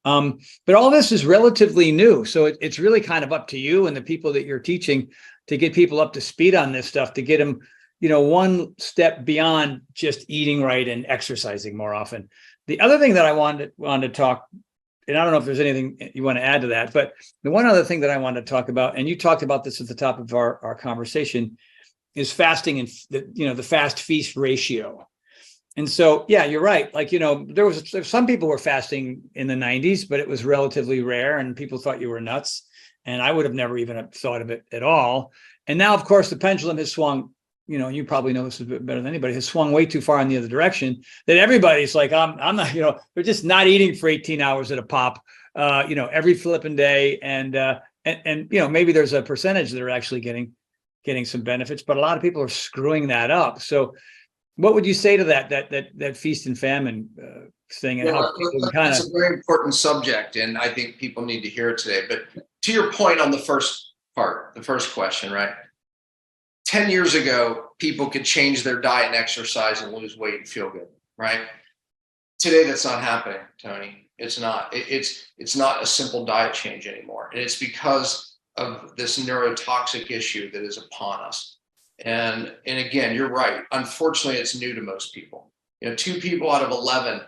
But all this is relatively new. So it's really kind of up to you and the people that you're teaching to get people up to speed on this stuff, to get them, one step beyond just eating right and exercising more often. The other thing that I wanted to talk, and I don't know if there's anything you want to add to that, but the one other thing that I wanted to talk about, and you talked about this at the top of our conversation, is fasting and the fast feast ratio. And so, yeah, you're right. Like, there's some people were fasting in the 90s, but it was relatively rare and people thought you were nuts. And I would have never even thought of it at all. And now, of course, the pendulum has swung, you probably know this a bit better than anybody, has swung way too far in the other direction that everybody's like, I'm not, they're just not eating for 18 hours at a pop, every flipping day. And maybe there's a percentage that are actually getting some benefits, but a lot of people are screwing that up. So what would you say to that feast and famine thing? And how it's a very important subject, and I think people need to hear it today. But to your point on the first part, the first question, right? 10 years ago, people could change their diet and exercise and lose weight and feel good, right? Today, that's not happening, Tony. It's not. It's not a simple diet change anymore, and it's because of this neurotoxic issue that is upon us. And again, you're right. Unfortunately, it's new to most people. 2 people out of 11,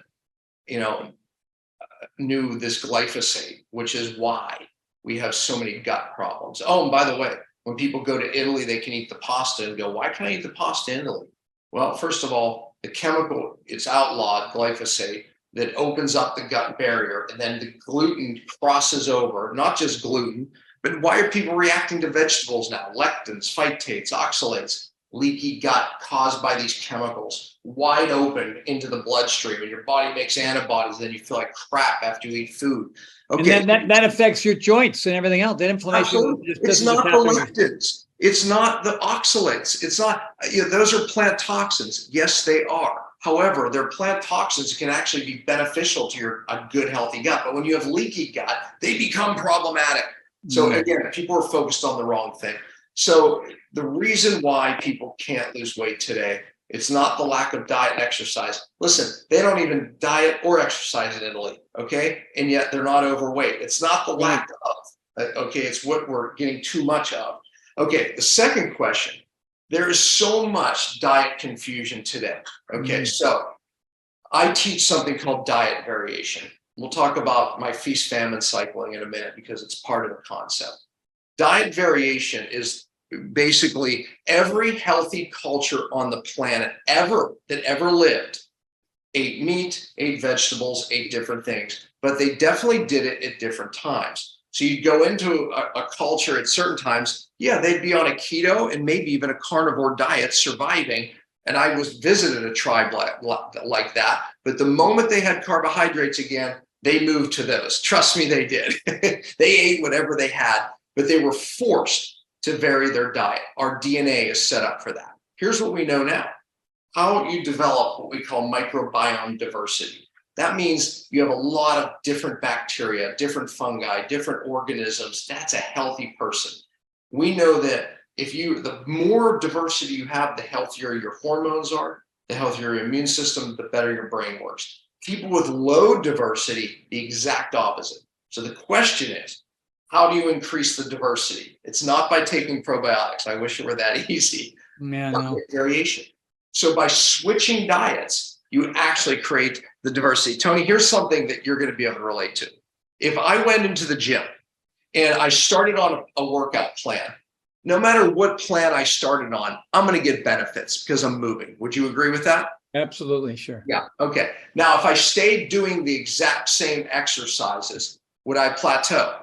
knew this glyphosate, which is why we have so many gut problems. Oh, and by the way, when people go to Italy, they can eat the pasta and go, why can I eat the pasta in Italy? Well, first of all, the chemical, it's outlawed, glyphosate, that opens up the gut barrier, and then the gluten crosses over, not just gluten, but why are people reacting to vegetables now? Lectins, phytates, oxalates, leaky gut caused by these chemicals, wide open into the bloodstream, and your body makes antibodies, then you feel like crap after you eat food. Okay. And that affects your joints and everything else. That inflammation. It's not the lectins. It's not the oxalates. It's not, those are plant toxins. Yes, they are. However, their plant toxins can actually be beneficial to a good, healthy gut. But when you have leaky gut, they become problematic. So again, people are focused on the wrong thing. So the reason why people can't lose weight today It's not the lack of diet and exercise. Listen, they don't even diet or exercise in Italy, okay? And yet they're not overweight. It's not the lack of, okay? It's what we're getting too much of. Okay, the second question, there is so much diet confusion today, okay? So I teach something called diet variation. We'll talk about my feast famine cycling in a minute because it's part of the concept. Diet variation is basically every healthy culture on the planet that ever lived ate meat, ate vegetables, ate different things, but they definitely did it at different times. So you go into a culture at certain times, yeah, they'd be on a keto and maybe even a carnivore diet surviving. And I visited a tribe like that, but the moment they had carbohydrates again, they moved to those. Trust me, they did. They ate whatever they had, but they were forced to vary their diet. Our DNA is set up for that. Here's what we know now. How you develop what we call microbiome diversity. That means you have a lot of different bacteria, different fungi, different organisms. That's a healthy person. We know that the more diversity you have, the healthier your hormones are, the healthier your immune system, the better your brain works. People with low diversity, the exact opposite. So the question is, how do you increase the diversity? It's not by taking probiotics. I wish it were that easy. Variation. So by switching diets, you actually create the diversity. Tony, here's something that you're going to be able to relate to. If I went into the gym and I started on a workout plan, no matter what plan I started on, I'm going to get benefits because I'm moving. Would you agree with that? Absolutely, sure. Yeah. Okay. Now, if I stayed doing the exact same exercises, would I plateau?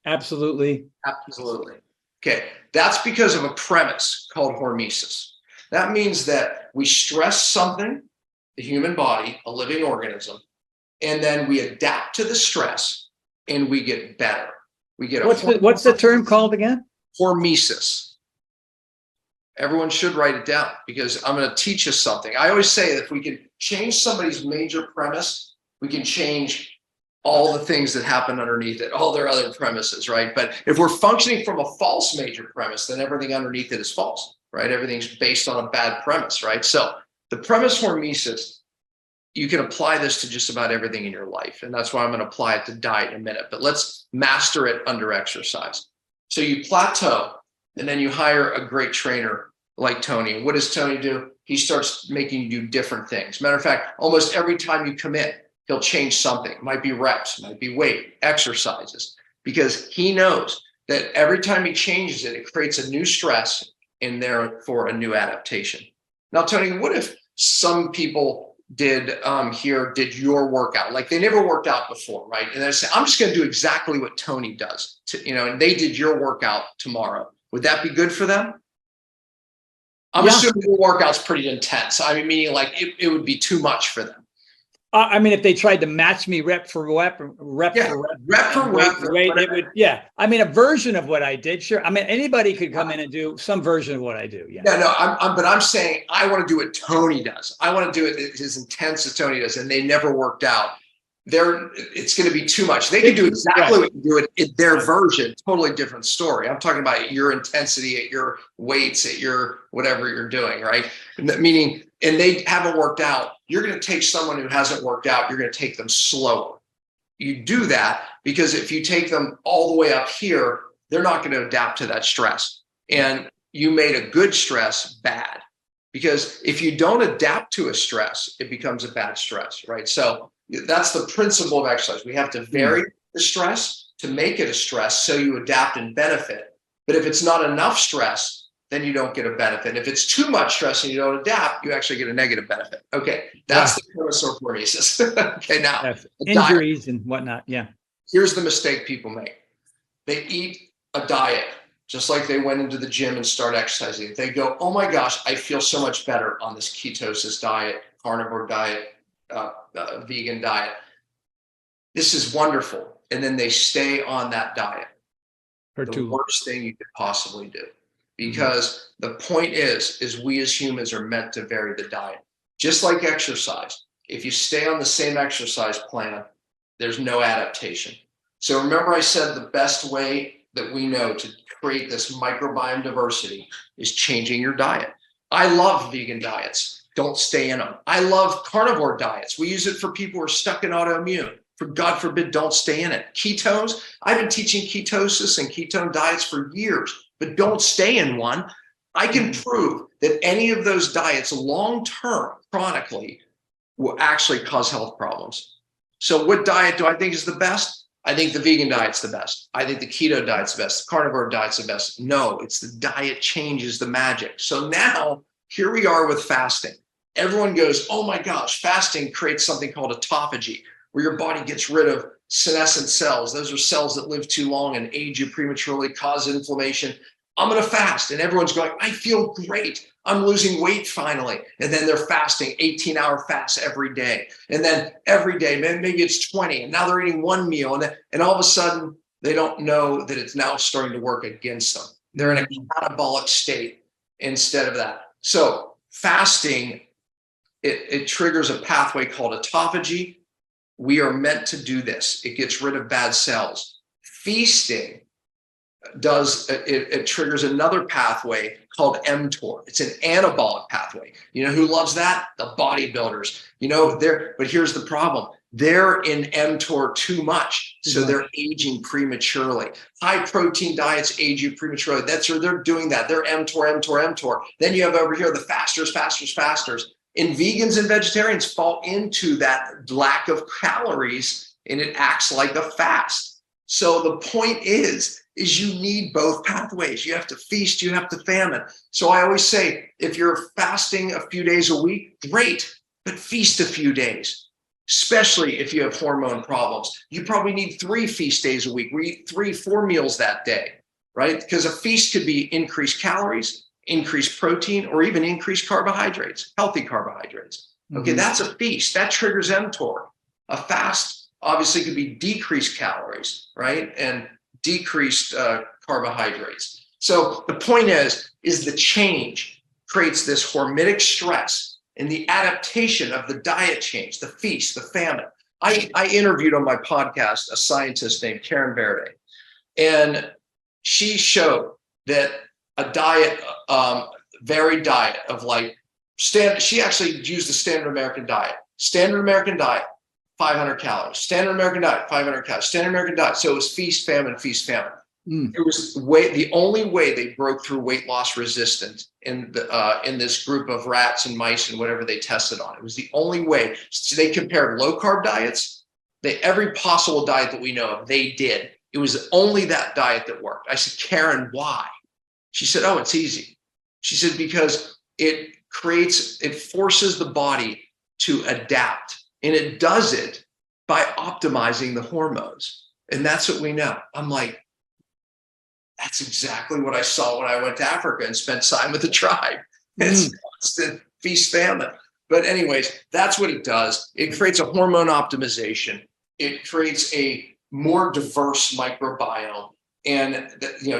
Absolutely. Absolutely. Okay. That's because of a premise called hormesis. That means that we stress something, the human body, a living organism, and then we adapt to the stress and we get better. We get what's the term called again? Hormesis. Everyone should write it down because I'm going to teach you something. I always say that if we can change somebody's major premise, we can change all the things that happen underneath it, all their other premises, right? But if we're functioning from a false major premise, then everything underneath it is false, right? Everything's based on a bad premise, right? So the premise hormesis, you can apply this to just about everything in your life. And that's why I'm going to apply it to diet in a minute, but let's master it under exercise. So you plateau and then you hire a great trainer like Tony. What does Tony do? He starts making you do different things. Matter of fact, almost every time you come in, he'll change something. It might be reps, might be weight, exercises, because he knows that every time he changes it, it creates a new stress and therefore a new adaptation. Now, Tony, what if some people did your workout, like they never worked out before, right? And they say, I'm just going to do exactly what Tony does, and they did your workout tomorrow. Would that be good for them? I'm assuming your workout's pretty intense. I mean, meaning like it would be too much for them. I mean, if they tried to match me rep for rep, for rep, it would, yeah. I mean, a version of what I did, sure. I mean, anybody could come in and do some version of what I do. Yeah. No, but I'm saying I want to do what Tony does. I want to do it as intense as Tony does, and they never worked out. It's going to be too much. They can do exactly what you do it in their version, totally different story. I'm talking about your intensity at your weights, at your whatever you're doing, right? Meaning, and they haven't worked out. You're going to take someone who hasn't worked out, you're going to take them slower. You do that because if you take them all the way up here, they're not going to adapt to that stress. And you made a good stress bad, because if you don't adapt to a stress, it becomes a bad stress, right? So that's the principle of exercise. We have to vary the stress to make it a stress so you adapt and benefit. But if it's not enough stress, then you don't get a benefit. If it's too much stress and you don't adapt, you actually get a negative benefit. Okay, that's the premise of hormesis. Okay, now injuries and whatnot. Yeah. Here's the mistake people make. They eat a diet just like they went into the gym and start exercising. They go, oh my gosh, I feel so much better on this ketosis diet, carnivore diet, vegan diet. This is wonderful. And then they stay on that diet. The worst thing you could possibly do. Because the point is we as humans are meant to vary the diet. Just like exercise. If you stay on the same exercise plan, there's no adaptation. So remember I said the best way that we know to create this microbiome diversity is changing your diet. I love vegan diets. don't stay in them. I love carnivore diets. We use it for people who are stuck in autoimmune. For God forbid, don't stay in it. Ketones, I've been teaching ketosis and ketone diets for years, but don't stay in one. I can prove that any of those diets long-term, chronically, will actually cause health problems. So what diet do I think is the best? I think the vegan diet's the best. I think the keto diet's the best. The carnivore diet's the best. No, it's the diet change is the magic. So now here we are with fasting. Everyone goes, oh my gosh, fasting creates something called autophagy, where your body gets rid of senescent cells. Those are cells that live too long and age you prematurely, cause inflammation. I'm going to fast. And everyone's going, I feel great. I'm losing weight finally. And then they're fasting 18-hour fasts every day. And then every day, maybe it's 20. And now they're eating one meal. And all of a sudden, they don't know that it's now starting to work against them. They're in a catabolic state instead of that. So fasting, it triggers a pathway called autophagy. We are meant to do this. It gets rid of bad cells. Feasting it triggers another pathway called mTOR. It's an anabolic pathway. You know who loves that? The bodybuilders. But here's the problem. They're in mTOR too much. So they're aging prematurely. High protein diets age you prematurely. They're doing that. They're mTOR. Then you have over here the fasters. And vegans and vegetarians fall into that lack of calories, and it acts like a fast. So the point is you need both pathways. You have to feast, you have to famine. So I always say, if you're fasting a few days a week, great, but feast a few days, especially if you have hormone problems. You probably need 3 feast days a week. We eat 3-4 meals that day, right? Because a feast could be increased calories, increased protein, or even increased carbohydrates, healthy carbohydrates. Okay, that's a feast. That triggers mTOR. A fast obviously could be decreased calories, right? And decreased carbohydrates. So the point is the change creates this hormetic stress, and the adaptation of the diet change, the feast, the famine. I interviewed on my podcast a scientist named Karen Verde, and she showed that a diet, varied diet of she actually used the standard American diet. Standard American diet, 500 calories. Standard American diet, 500 calories. Standard American diet. So it was feast, famine. It was the only way they broke through weight loss resistance in this group of rats and mice and whatever they tested on. It was the only way. So they compared low carb diets. Every possible diet that we know of, they did. It was only that diet that worked. I said, Karen, why? She said, oh, it's easy. She said, because it forces the body to adapt. And it does it by optimizing the hormones. And that's what we know. I'm like, that's exactly what I saw when I went to Africa and spent time with the tribe. It's constant feast famine. But anyways, that's what it does. It creates a hormone optimization. It creates a more diverse microbiome, and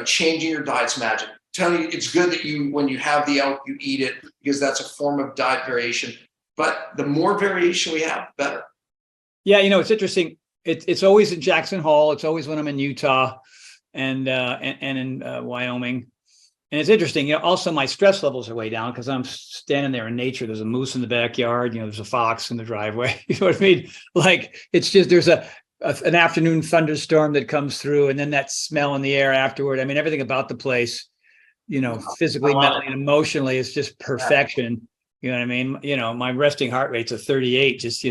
changing your diet's magic. Telling you, it's good that when you have the elk, you eat it, because that's a form of diet variation. But the more variation we have, the better. Yeah, it's interesting. It's always in Jackson Hole. It's always when I'm in Utah and in Wyoming. And it's interesting. Also my stress levels are way down because I'm standing there in nature. There's a moose in the backyard. There's a fox in the driveway. You know what I mean? Like, it's just, there's an afternoon thunderstorm that comes through, and then that smell in the air afterward. I mean, everything about the place, physically, mentally, and emotionally, is just perfection. You know what I mean? My resting heart rate's a 38, just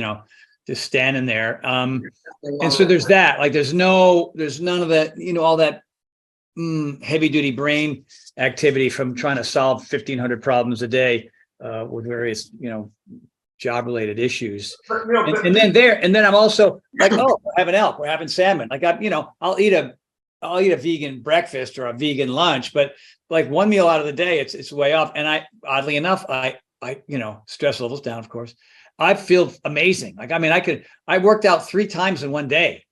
standing there. And so there's that, there's none of that, all that heavy duty brain activity from trying to solve 1,500 problems a day with various, job related issues. And then I'm also like, oh, we're having elk, we're having salmon. I'll eat a vegan breakfast or a vegan lunch, but one meal out of the day, it's way off. And oddly enough, I stress levels down, of course. I feel amazing. I worked out 3 times in one day.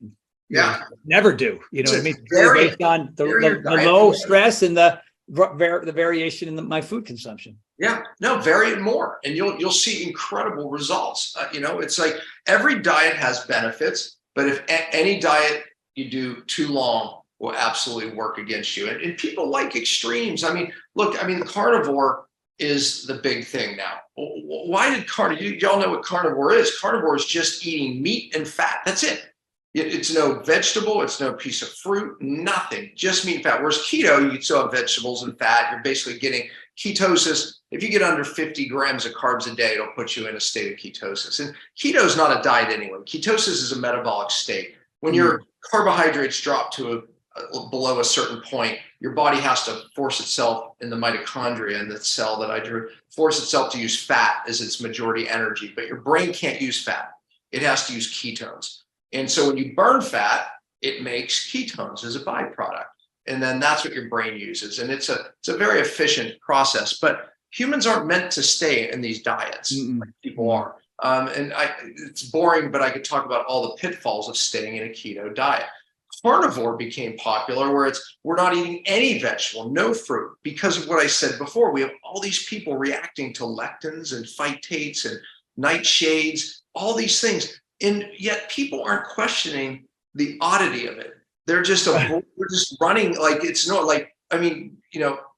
Yeah. Never do. You know what I mean? Based on the low stress and the variation in my food consumption. Yeah, no, vary it more, and you'll see incredible results. It's like every diet has benefits, but if any diet you do too long will absolutely work against you. And people like extremes. The carnivore, is the big thing now. Why did y'all know what carnivore is? Carnivore is just eating meat and fat. That's it. It's no vegetable. It's no piece of fruit, nothing, just meat and fat. Whereas keto, you still have vegetables and fat. You're basically getting ketosis. If you get under 50 grams of carbs a day, it'll put you in a state of ketosis. And keto is not a diet anyway. Ketosis is a metabolic state. When your carbohydrates drop to below a certain point, your body has to force itself in the mitochondria in the cell that I drew, force itself to use fat as its majority energy. But your brain can't use fat. It has to use ketones. And so when you burn fat, it makes ketones as a byproduct. And then that's what your brain uses. And it's a very efficient process. But humans aren't meant to stay in these diets like people are. It's boring, but I could talk about all the pitfalls of staying in a keto diet. Carnivore became popular where we're not eating any vegetable, no fruit, because of what I said before. We have all these people reacting to lectins and phytates and nightshades, all these things. And yet people aren't questioning the oddity of it. They're just we're just running like it's not like, I mean,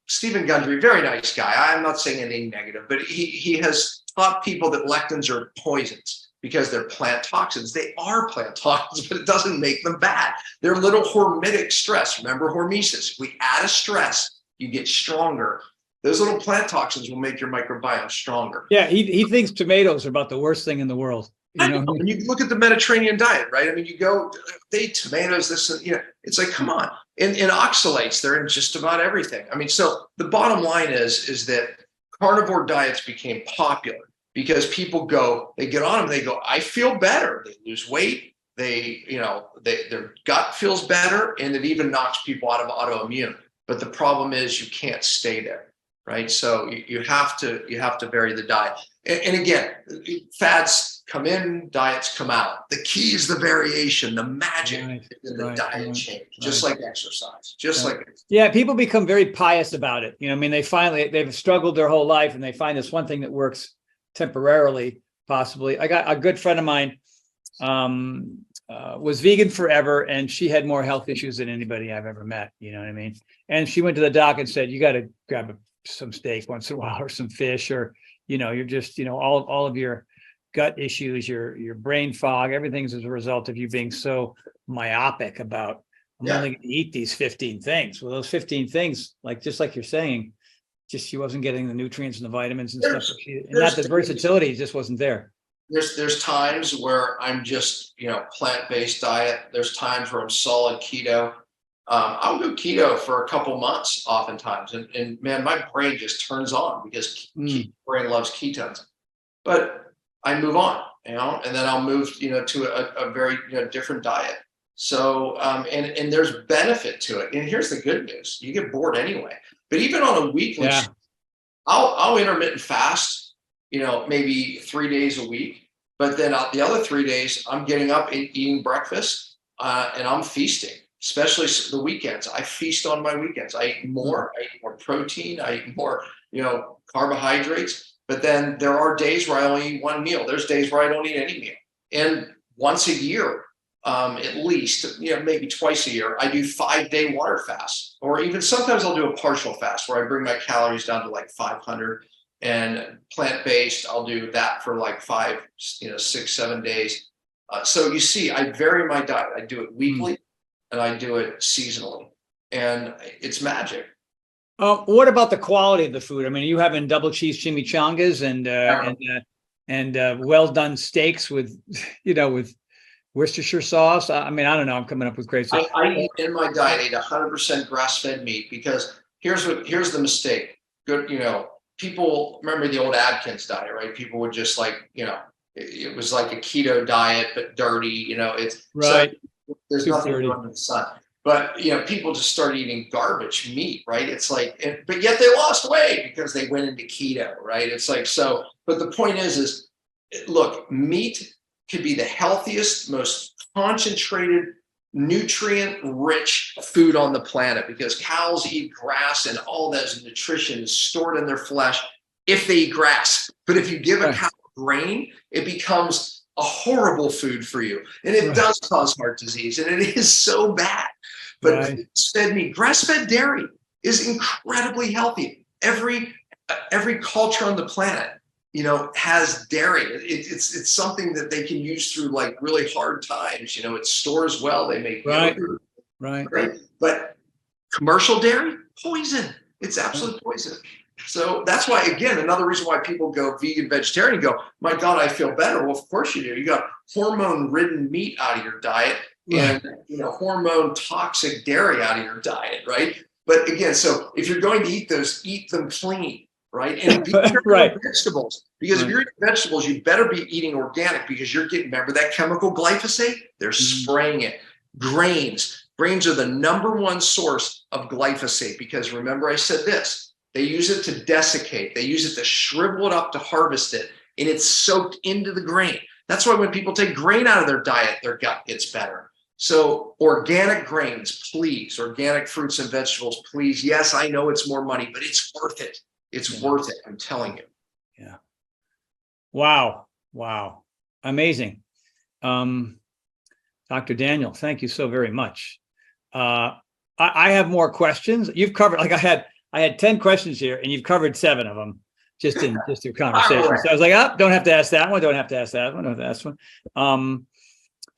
Stephen Gundry, very nice guy. I'm not saying anything negative, but he has taught people that lectins are poisons because they're plant toxins. They are plant toxins, but it doesn't make them bad. They're little hormetic stress. Remember hormesis. We add a stress, you get stronger. Those little plant toxins will make your microbiome stronger. Yeah, he thinks tomatoes are about the worst thing in the world. When you look at the Mediterranean diet, right? I mean, you go, they eat tomatoes, this, it's like, come on. In oxalates, they're in just about everything. I mean, so the bottom line is that carnivore diets became popular because people they get on them, they go, I feel better. They lose weight. Their gut feels better, and it even knocks people out of autoimmune. But the problem is you can't stay there, right? So you have to vary the diet. And again, fads come in, diets come out. The key is the variation, the magic in the diet change, just like exercise, Yeah, people become very pious about it. I mean, they've struggled their whole life and they find this one thing that works temporarily, possibly. I got a good friend of mine was vegan forever, and she had more health issues than anybody I've ever met. You know what I mean? And she went to the doc and said, you got to grab some steak once in a while or some fish, or, you're just, all of your gut issues, your brain fog, everything's as a result of you being so myopic about, I'm only going to eat these 15 things. Well, those 15 things, just like you're saying, just she wasn't getting the nutrients and the vitamins and stuff. The versatility just wasn't there. There's times where I'm just, plant-based diet. There's times where I'm solid keto. I'll go keto for a couple months oftentimes. And man, my brain just turns on because brain loves ketones. But I move on, and then I'll move, to a very different diet. So, and there's benefit to it. And here's the good news: you get bored anyway. But even on a weekly, I'll intermittent fast, maybe 3 days a week. But then the other 3 days, I'm getting up and eating breakfast, and I'm feasting. Especially the weekends, I feast on my weekends. I eat more protein. I eat more, carbohydrates. But then there are days where I only eat one meal. There's days where I don't eat any meal. And once a year, at least, maybe twice a year, I do 5-day water fast. Or even sometimes I'll do a partial fast where I bring my calories down to like 500. And plant-based, I'll do that for like 5, 6, 7 days. So you see, I vary my diet. I do it weekly and I do it seasonally. And it's magic. What about the quality of the food? I mean, are you having double cheese chimichangas and well done steaks with, with Worcestershire sauce? I mean, I don't know. I'm coming up with great stuff. I eat in my diet, I eat 100% grass-fed meat because here's the mistake. Good, people remember the old Atkins diet, right? People would just it was like a keto diet, but dirty. It's right. So there's nothing under the sun. But, people just started eating garbage meat, right? It's like, but yet they lost weight because they went into keto, right? It's like, so, but the point is look, meat could be the healthiest, most concentrated, nutrient-rich food on the planet because cows eat grass and all that nutrition is stored in their flesh if they eat grass. But if you give a cow grain, it becomes a horrible food for you. And it does cause heart disease, and it is so bad. But grass-fed meat, grass-fed dairy is incredibly healthy. Every every culture on the planet, has dairy. It's something that they can use through like really hard times. It stores well. They make yogurt, right. But commercial dairy, poison. It's absolute poison. So that's why, again, another reason why people go vegan, vegetarian, and go, my God, I feel better. Well, of course you do. You got hormone-ridden meat out of your diet and hormone toxic dairy out of your diet, right? But again, so if you're going to eat those, eat them clean, right? And be careful with vegetables, because if you're eating vegetables, you better be eating organic, because you're getting, remember that chemical glyphosate? They're spraying it. Grains are the #1 source of glyphosate, because remember I said this. They use it to desiccate. They use it to shrivel it up to harvest it, and it's soaked into the grain. That's why when people take grain out of their diet, their gut gets better. So organic grains, please. Organic fruits and vegetables, please. Yes, I know it's more money, but it's worth it. It's worth it. I'm telling you. Yeah. Wow. Amazing. Dr. Daniel, thank you so very much. I have more questions. You've covered, like I had 10 questions here, and you've covered 7 of them just through conversation. So I was like, don't have to ask that one. Don't have to ask that one. Don't have to ask one.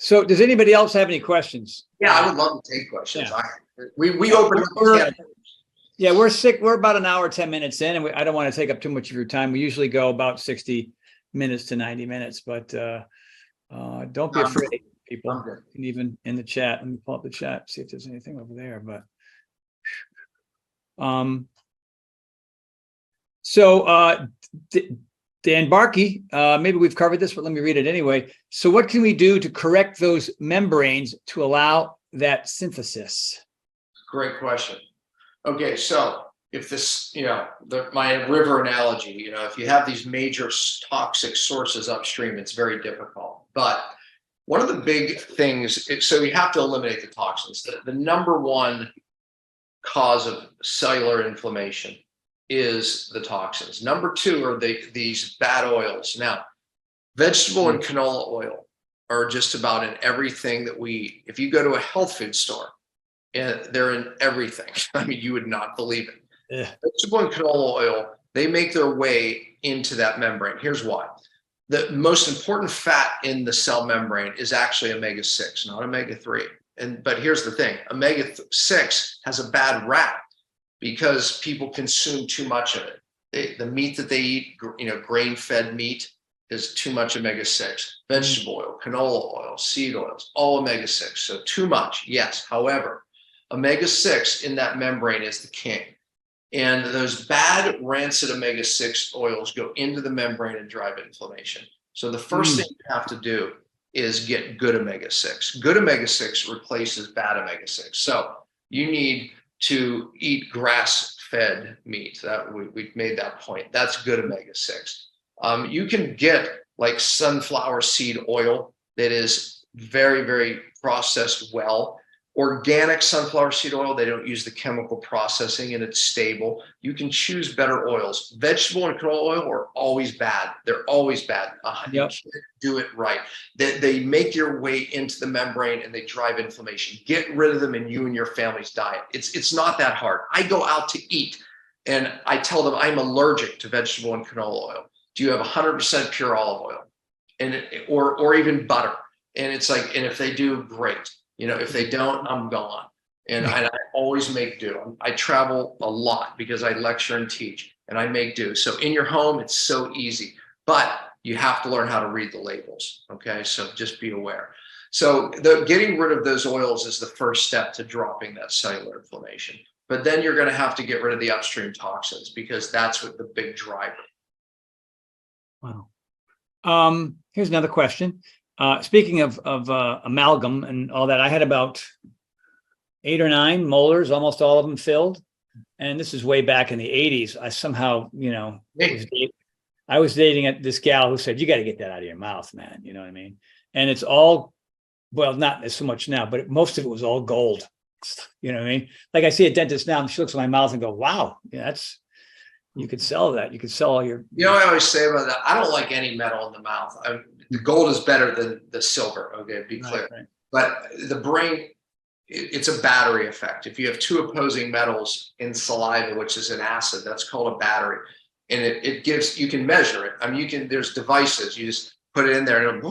So does anybody else have any questions? Yeah, I would love to take questions. Yeah. We open up. Yeah, we're about an hour, 10 minutes in, and I don't want to take up too much of your time. We usually go about 60 minutes to 90 minutes, but don't be afraid, people. And even in the chat, let me pull up the chat, see if there's anything over there. But Dan Barkey, maybe we've covered this, but let me read it anyway. So what can we do to correct those membranes to allow that synthesis? Great question. Okay, so if this, my river analogy, if you have these major toxic sources upstream, it's very difficult. But one of the big things, so you have to eliminate the toxins. The #1 cause of cellular inflammation is the toxins. #2 are these bad oils. Now, vegetable and canola oil are just about in everything that we eat. If you go to a health food store, they're in everything. I mean, you would not believe it. Yeah. Vegetable and canola oil, they make their way into that membrane. Here's why. The most important fat in the cell membrane is actually omega-6, not omega-3. But here's the thing, omega-6 has a bad rap because people consume too much of it. The meat that they eat, grain-fed meat, is too much omega-6. Vegetable oil, canola oil, seed oils, all omega-6. So too much, yes. However, omega-6 in that membrane is the king. And those bad rancid omega-6 oils go into the membrane and drive inflammation. So the first thing you have to do is get good omega-6. Good omega-6 replaces bad omega-6. So you need to eat grass-fed meat. That we've made that point. That's good omega-6. You can get like sunflower seed oil that is very, very processed well. Organic sunflower seed oil, they don't use the chemical processing and it's stable. You can choose better oils. Vegetable and canola oil are always bad. They're always bad. You can't do it right. They make your way into the membrane and they drive inflammation. Get rid of them in you and your family's diet. It's not that hard. I go out to eat and I tell them I'm allergic to vegetable and canola oil. Do you have 100% pure olive oil? And or even butter? And it's like, and if they do, great. If they don't, I'm gone. And I always make do. I travel a lot because I lecture and teach, and I make do. So in your home, it's so easy, but you have to learn how to read the labels. Okay, so just be aware. So getting rid of those oils is the first step to dropping that cellular inflammation. But then you're going to have to get rid of the upstream toxins because that's what the big driver. Wow. Here's another question. Speaking of amalgam and all that, I had about 8 or 9 molars, almost all of them filled. And this is way back in the 80s. I somehow, I was dating this gal who said, you got to get that out of your mouth, man. You know what I mean? And it's all, well, not so much now, but most of it was all gold. You know what I mean? Like I see a dentist now and she looks at my mouth and go, wow, yeah, you could sell that. You could sell all your. I always say about that, I don't like any metal in the mouth. The gold is better than the silver, okay, be clear. Right. But the brain, it's a battery effect. If you have 2 opposing metals in saliva, which is an acid, that's called a battery. and it gives, you can measure it. I mean, there's devices, you just put it in there and it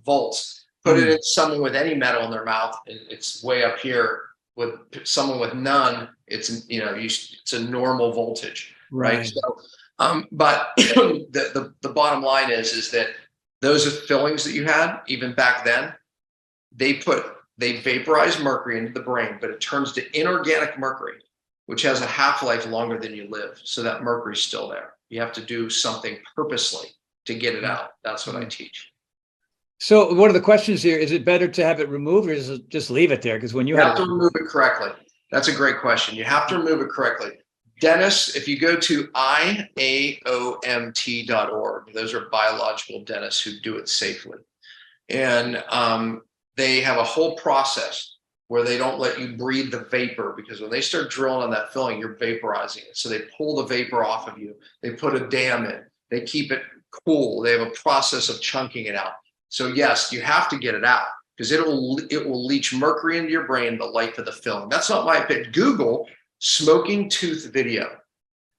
volts. Put it in someone with any metal in their mouth, and it's way up here. With someone with none, it's, it's a normal voltage, right? So, but the bottom line is that those fillings that you had, even back then, they vaporize mercury into the brain, but it turns to inorganic mercury, which has a half-life longer than you live. So that mercury's still there. You have to do something purposely to get it out. That's what I teach. So one of the questions here, is it better to have it removed, or just leave it there? Because when you have to remove it correctly. That's a great question. You have to remove it correctly. Dentists, if you go to IAOMT.org, those are biological dentists who do it safely. And they have a whole process where they don't let you breathe the vapor, because when they start drilling on that filling, you're vaporizing it. So they pull the vapor off of you. They put a dam in. They keep it cool. They have a process of chunking it out. So yes, you have to get it out, because it will leach mercury into your brain the life of the filling. That's not my opinion. Google smoking tooth video.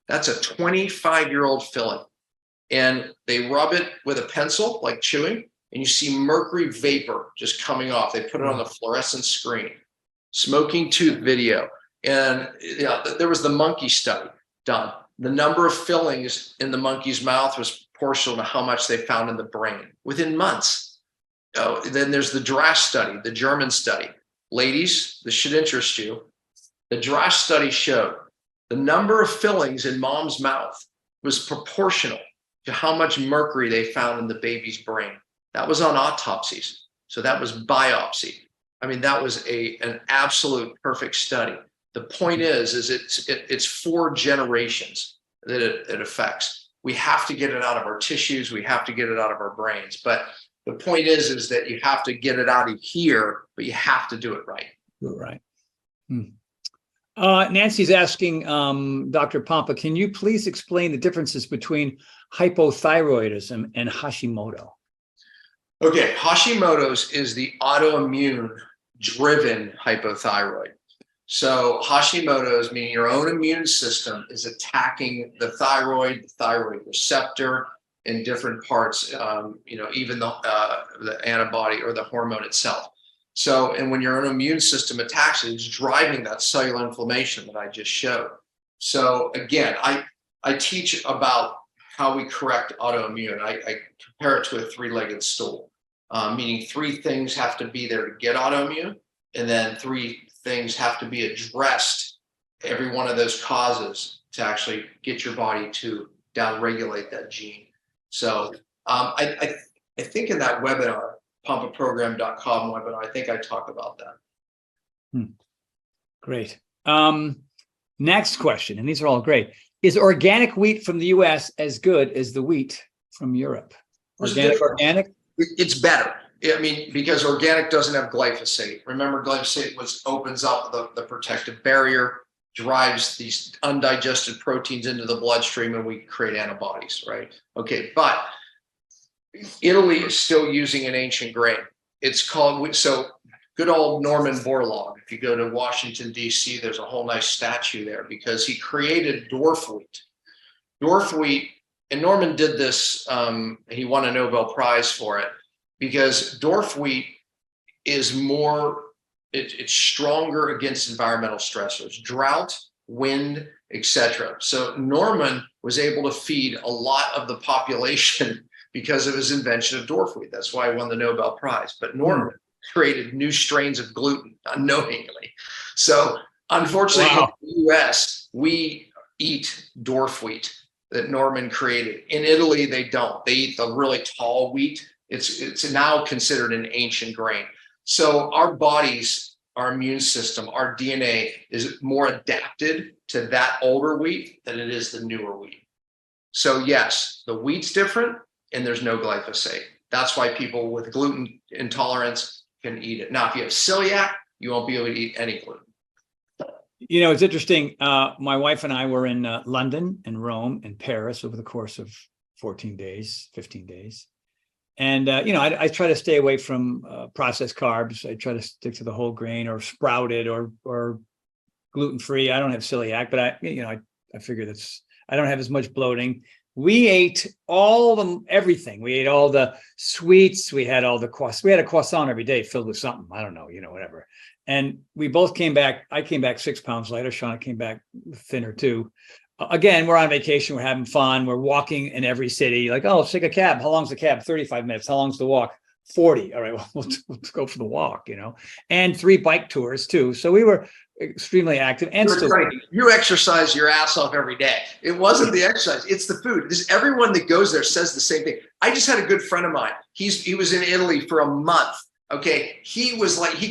That's a 25-year-old filling. And they rub it with a pencil, like chewing, and you see mercury vapor just coming off. They put it on the fluorescent screen. Smoking tooth video. And there was the monkey study done. The number of fillings in the monkey's mouth was proportional to how much they found in the brain within months. Oh, then there's the Drash study, the German study. Ladies, this should interest you. The Drash study showed the number of fillings in mom's mouth was proportional to how much mercury they found in the baby's brain. That was on autopsies. So that was biopsy. I mean, that was an absolute perfect study. The point is it's 4 generations that it affects. We have to get it out of our tissues. We have to get it out of our brains. But the point is that you have to get it out of here, but you have to do it right. Right. Nancy's asking, Dr. Pompa, can you please explain the differences between hypothyroidism and Hashimoto? Okay, Hashimoto's is the autoimmune-driven hypothyroid. So Hashimoto's, meaning your own immune system is attacking the thyroid receptor in different parts, even the antibody or the hormone itself. So, and when your own immune system attacks it, it's driving that cellular inflammation that I just showed. So again, I teach about how we correct autoimmune. I compare it to a 3-legged stool, meaning 3 things have to be there to get autoimmune, and then 3 things have to be addressed, every one of those causes, to actually get your body to downregulate that gene. So I think in that webinar, pompaprogram.com webinar, I think I talk about that. Great. Next question, and these are all great. Is organic wheat from the US as good as the wheat from Europe? Organic? It's better. I mean, because organic doesn't have glyphosate. Remember, glyphosate opens up the protective barrier, drives these undigested proteins into the bloodstream, and we create antibodies, right? Okay, but Italy is still using an ancient grain. It's called, so good old Norman Borlaug. If you go to Washington, D.C., there's a whole nice statue there because he created dwarf wheat. Dwarf wheat, and Norman did this, he won a Nobel Prize for it, because dwarf wheat is more, it's stronger against environmental stressors, drought, wind, etc. So Norman was able to feed a lot of the population because of his invention of dwarf wheat. That's why he won the Nobel Prize. But Norman created new strains of gluten unknowingly. So unfortunately, in the US, we eat dwarf wheat that Norman created. In Italy, they don't. They eat the really tall wheat. It's now considered an ancient grain. So our bodies, our immune system, our DNA is more adapted to that older wheat than it is the newer wheat. So yes, the wheat's different and there's no glyphosate. That's why people with gluten intolerance can eat it. Now, if you have celiac, you won't be able to eat any gluten. You know, it's interesting. My wife and I were in London and Rome and Paris over the course of 14 days, 15 days. And, I try to stay away from processed carbs. I try to stick to the whole grain or sprouted or gluten-free. I don't have celiac, but I figure I don't have as much bloating. We ate everything. We ate all the sweets. We had all the croissants. We had a croissant every day filled with something. I don't know, whatever. And we both came back. I came back 6 pounds lighter. Shauna came back thinner too. Again, we're on vacation. We're having fun. We're walking in every city. Like, oh, let's take a cab. How long's the cab? 35 minutes. How long's the walk? 40. All right, well, let's go for the walk, and 3 bike tours too. So we were extremely active and still. You exercise your ass off every day. It wasn't the exercise, it's the food. Everyone that goes there says the same thing. I just had a good friend of mine. He was in Italy for a month. Okay. He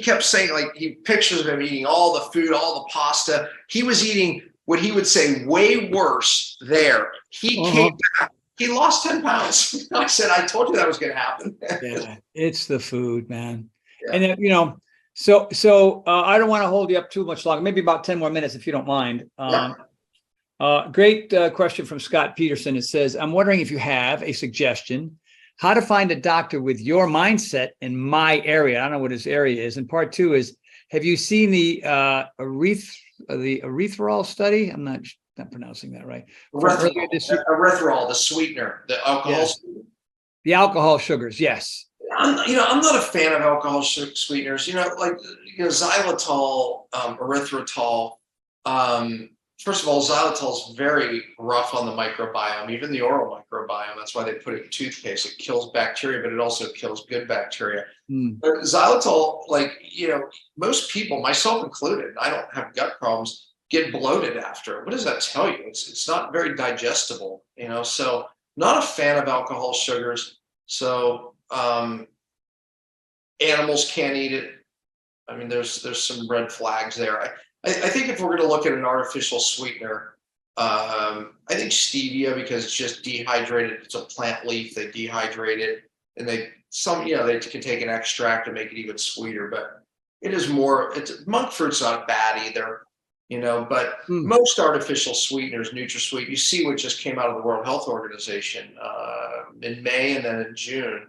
kept saying, like, he pictures of him eating all the food, all the pasta. He was eating what he would say way worse there. He came back. He lost 10 pounds. I said, I told you that was going to happen. Yeah, it's the food, man. Yeah. And then, so I don't want to hold you up too much longer. Maybe about 10 more minutes, if you don't mind. Great question from Scott Peterson. It says, I'm wondering if you have a suggestion how to find a doctor with your mindset in my area. I don't know what his area is. And part 2 is, have you seen the erythritol study? I'm not pronouncing that right. Erythritol, the sweetener, the alcohol. Yes. The alcohol sugars, yes. I'm not a fan of alcohol sweeteners. Xylitol, erythritol. First of all, xylitol is very rough on the microbiome, even the oral microbiome. That's why they put it in toothpaste. It kills bacteria, but it also kills good bacteria. But xylitol, most people, myself included, I don't have gut problems, get bloated after. What does that tell you? It's not very digestible, so not a fan of alcohol sugars. So animals can't eat it. I mean, there's some red flags there. I think if we're going to look at an artificial sweetener, I think stevia, because it's just dehydrated. It's a plant leaf. They dehydrate it, and they can take an extract to make it even sweeter. But monk fruit's not bad either, But most artificial sweeteners, NutraSweet, you see what just came out of the World Health Organization in May and then in June.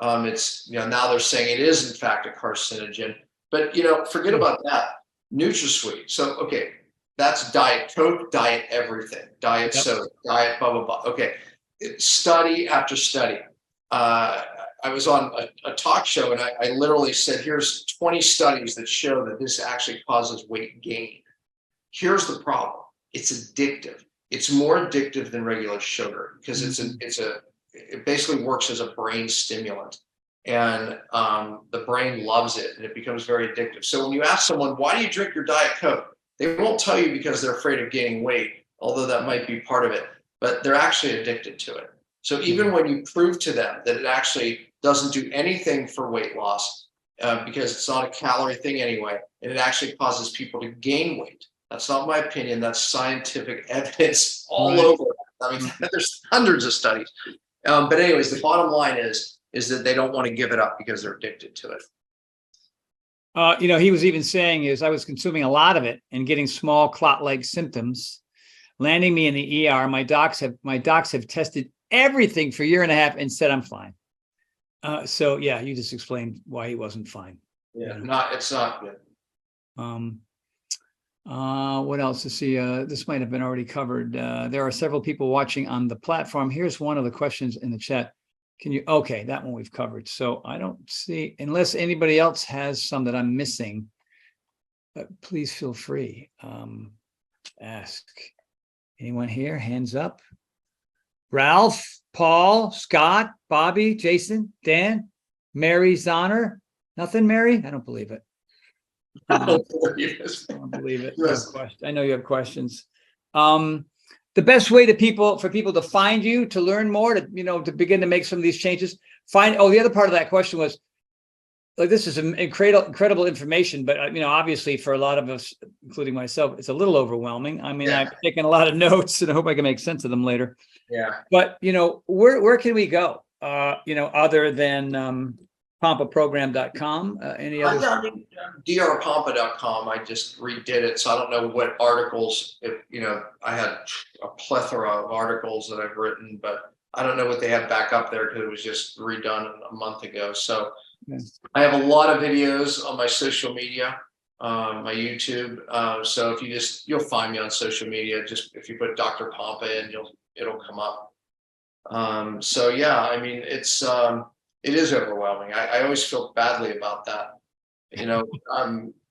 It's now they're saying it is in fact a carcinogen. But forget about that. NutraSweet. So okay, that's Diet Coke, diet everything, diet soda, diet blah blah blah. Okay, study after study. I was on a talk show and I literally said, here's 20 studies that show that this actually causes weight gain. Here's the problem. It's addictive. It's more addictive than regular sugar because it basically works as a brain stimulant. And the brain loves it and it becomes very addictive. So when you ask someone, why do you drink your Diet Coke? They won't tell you because they're afraid of gaining weight, although that might be part of it, but they're actually addicted to it. So even when you prove to them that it actually doesn't do anything for weight loss, because it's not a calorie thing anyway, and it actually causes people to gain weight. That's not my opinion. That's scientific evidence all over. I mean, there's hundreds of studies. But anyways, the bottom line is that they don't want to give it up because they're addicted to it. He was even saying I was consuming a lot of it and getting small clot-like symptoms, landing me in the ER. My docs have tested everything for a year and a half and said I'm fine. So yeah, you just explained why he wasn't fine. Yeah, it's not good. What else? Let's see. This might have been already covered. There are several people watching on the platform. Here's one of the questions in the chat. Okay, that one we've covered. So I don't see, unless anybody else has some that I'm missing, please feel free. Ask. Anyone here? Hands up. Ralph, Paul, Scott, Bobby, Jason, Dan, Mary Zonner. Nothing, Mary? I don't believe it. I don't believe it. Yes. I know you have questions. The best way for people to find you, to learn more, to begin to make some of these changes. The other part of that question was, like, this is incredible information, but obviously for a lot of us, including myself, it's a little overwhelming. I mean, I've taken a lot of notes and I hope I can make sense of them later. Yeah. But where can we go? Other than pompaprogram.com, any other? drpompa.com. I just redid it, so I don't know what articles. I had a plethora of articles that I've written, but I don't know what they have back up there because it was just redone a month ago. So I have a lot of videos on my social media, my YouTube. So if you'll find me on social media. Just if you put Dr. Pompa in, it'll come up. So yeah, I mean, it is overwhelming. I always feel badly about that. You know,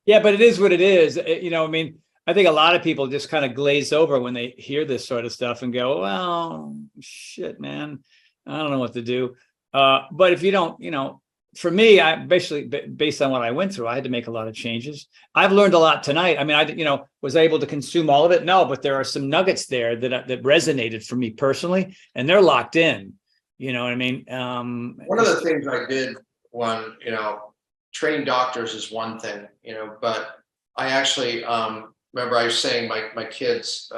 Yeah, but it is what it is. I mean, I think a lot of people just kind of glaze over when they hear this sort of stuff and go, well, shit, man, I don't know what to do. But if you don't, for me, I basically, based on what I went through, I had to make a lot of changes. I've learned a lot tonight. I mean, was I able to consume all of it? No, but there are some nuggets there that resonated for me personally, and they're locked in. You know what I mean? one of the things I did when, training doctors is one thing, but I actually, remember I was saying my kids,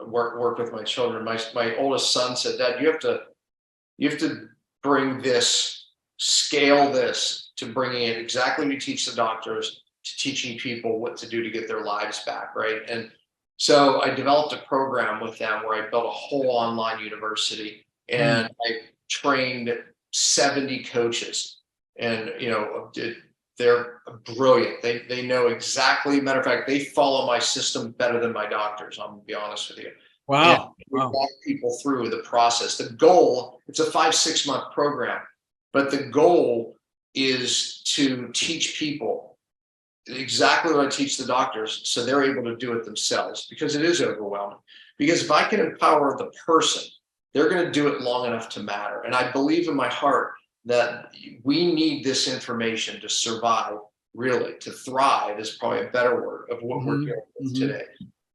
work with my children. My oldest son said, Dad, you have to bring scale this to bringing it exactly what you teach the doctors to teaching people what to do to get their lives back. Right. And so I developed a program with them where I built a whole online university, and I trained 70 coaches, and, they're brilliant. They know exactly. Matter of fact, they follow my system better than my doctors. I'm gonna be honest with you. Wow. And we walk people through the process. The goal, it's a 5-6 month program, but the goal is to teach people exactly what I teach the doctors, so they're able to do it themselves, because it is overwhelming. Because if I can empower the person, they're going to do it long enough to matter. And I believe in my heart that we need this information to survive, really, to thrive is probably a better word of what we're dealing with today.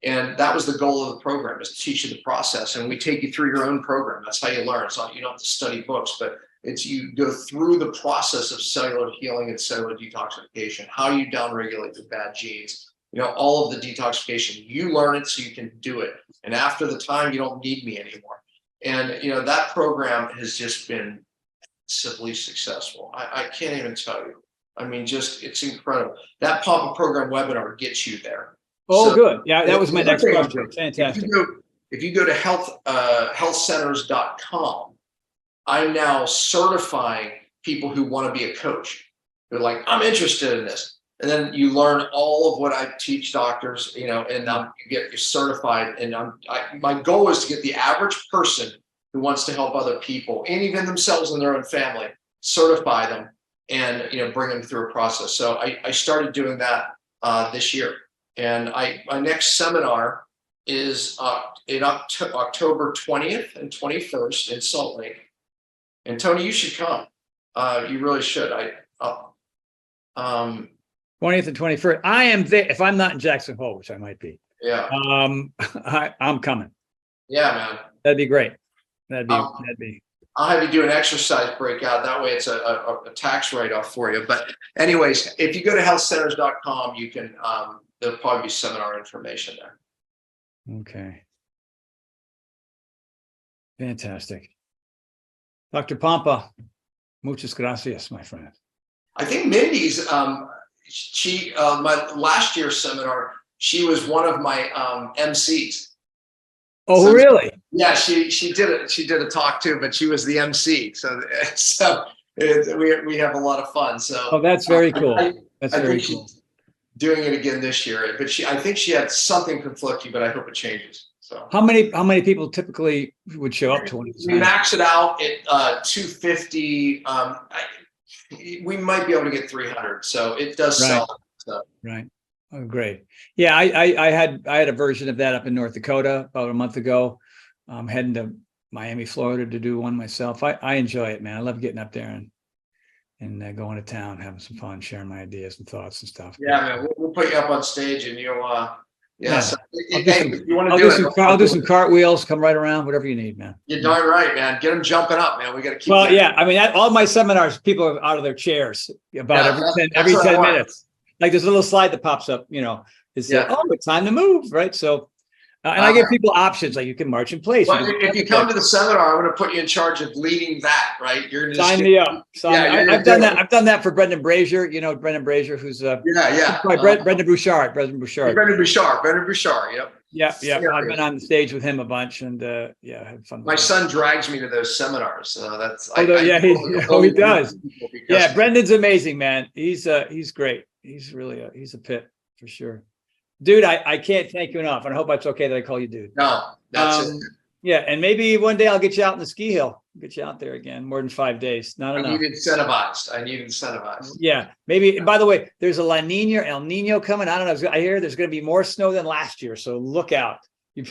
And that was the goal of the program, is to teach you the process. And we take you through your own program. That's how you learn. It's not, you don't have to study books, but it's, you go through the process of cellular healing and cellular detoxification, how you downregulate the bad genes, all of the detoxification. You learn it so you can do it. And after the time, you don't need me anymore. And, that program has just been simply successful. I can't even tell you. I mean, it's incredible. That Pompa program webinar gets you there. Oh, so, good. Yeah, that was my next question. Fantastic. If you go to healthcenters.com, I'm now certifying people who want to be a coach. They're like, I'm interested in this. And then you learn all of what I teach doctors, and you're certified. And my goal is to get the average person who wants to help other people, and even themselves and their own family, certify them and, bring them through a process. So I started doing that this year. And my next seminar is in October 20th and 21st in Salt Lake. And Tony, you should come. You really should. 20th and 21st. I am there. If I'm not in Jackson Hole, which I might be. Yeah. I'm coming. Yeah, man. That'd be great. That'd be. I'll have you do an exercise breakout. That way it's a tax write-off for you. But anyways, if you go to healthcenters.com, you can, there'll probably be seminar information there. Okay. Fantastic. Dr. Pompa, muchas gracias, my friend. I think Mindy's, my last year's seminar, she was one of my MCs. Oh, so, really? Yeah, she did it. She did a talk too, but she was the MC. So we have a lot of fun. So that's very cool. That's very cool. She's doing it again this year, but I think she had something conflicting, but I hope it changes. So how many people typically would show up to one of these? We max it out at 250. We might be able to get 300. So it does sell. So. Right. Oh, great. Yeah, I had a version of that up in North Dakota about a month ago. I'm heading to Miami, Florida to do one myself. I enjoy it, man. I love getting up there and going to town, having some fun, sharing my ideas and thoughts and stuff. Yeah, man. We'll put you up on stage and you'll So, I'll do some cartwheels, come right around, whatever you need, man. You're darn right, man. Get them jumping up, man. We got to keep. Well, yeah. I mean, all my seminars, people are out of their chairs about every 10 minutes. Like there's a little slide that pops up, it's it's time to move, right? So, and I give people options, like you can march in place. Well, if you come to the seminar, I'm going to put you in charge of leading that, right? You're going to sign me up. I've done that. I've done that for Brendan Brazier. Brendan Brazier, who's Brendan Bouchard. Brendan Bouchard. Yep. Yeah. I've been on the stage with him a bunch, and had fun. My son drags me to those seminars, so that's. He does. Yeah, Brendan's amazing, man. He's great. He's really he's a pit for sure. Dude, I can't thank you enough. And I hope it's okay that I call you dude. No, that's it. Yeah, and maybe one day I'll get you out in the ski hill. Get you out there again. More than 5 days. Not enough. I need incentivized. Yeah, maybe. By the way, there's a El Nino coming. I don't know. I hear there's going to be more snow than last year, so look out. You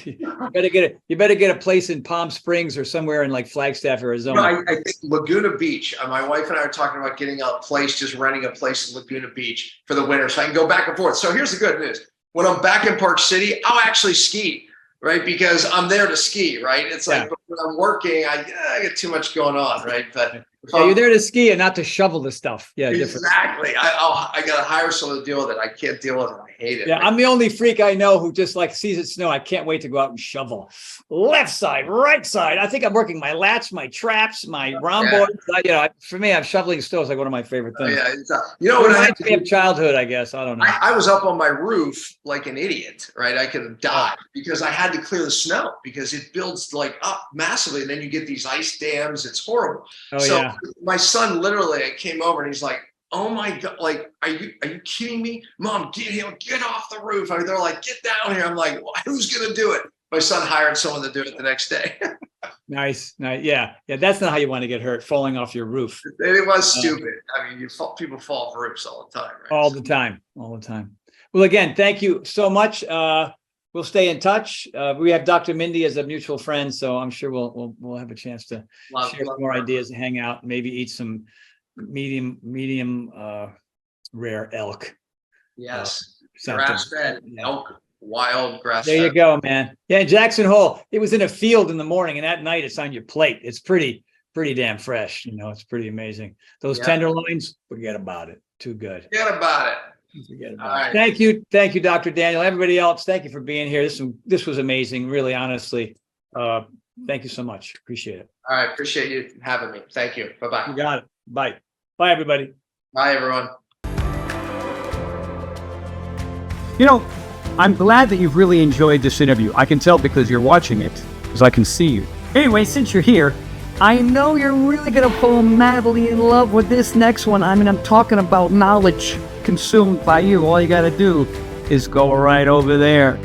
better get a place in Palm Springs or somewhere in like Flagstaff, Arizona. I think Laguna Beach. My wife and I are talking about getting a place, just renting a place in Laguna Beach for the winter, so I can go back and forth. So here's the good news: when I'm back in Park City, I'll actually ski, right? Because I'm there to ski, right? It's like when I'm working, I get too much going on, right? But you're there to ski and not to shovel the stuff. Yeah, exactly. I got to hire someone to deal with it. I can't deal with it. I hate it. Yeah, right? I'm the only freak I know who just like sees it snow. I can't wait to go out and shovel. Left side, right side. I think I'm working my lats, my traps, my rhomboids. For me, I'm shoveling snow is like one of my favorite things. When I had to childhood, I guess. I don't know. I was up on my roof like an idiot, right? I could have died because I had to clear the snow because it builds like up massively, and then you get these ice dams. It's horrible. My son literally came over and he's like, "Oh my God, like, are you kidding me? Mom, get off the roof." They're like, "Get down here." I'm like, well, who's going to do it? My son hired someone to do it the next day. Nice. Yeah. That's not how you want to get hurt, falling off your roof. It was stupid. I mean, people fall off roofs all the time, right? All the time. Well, again, thank you so much. We'll stay in touch. We have Dr. Mindy as a mutual friend, so I'm sure we'll have a chance to share some more ideas and hang out, maybe eat some medium rare elk. Yes, grass-fed elk, wild grass-fed. There you go, man. Yeah, in Jackson Hole, it was in a field in the morning, and at night it's on your plate. It's pretty damn fresh. It's pretty amazing. Those tenderloins, forget about it. Too good. Forget about it. Right. Thank you, Dr. Daniel. Everybody else, thank you for being here. This was amazing, really, honestly. Thank you so much. Appreciate it. All right, appreciate you having me. Thank you. Bye-bye. You got it. Bye, everybody. Bye, everyone. I'm glad that you've really enjoyed this interview. I can tell because you're watching it, because I can see you. Anyway, since you're here, I know you're really going to fall madly in love with this next one. I mean, I'm talking about knowledge consumed by you. All you got to do is go right over there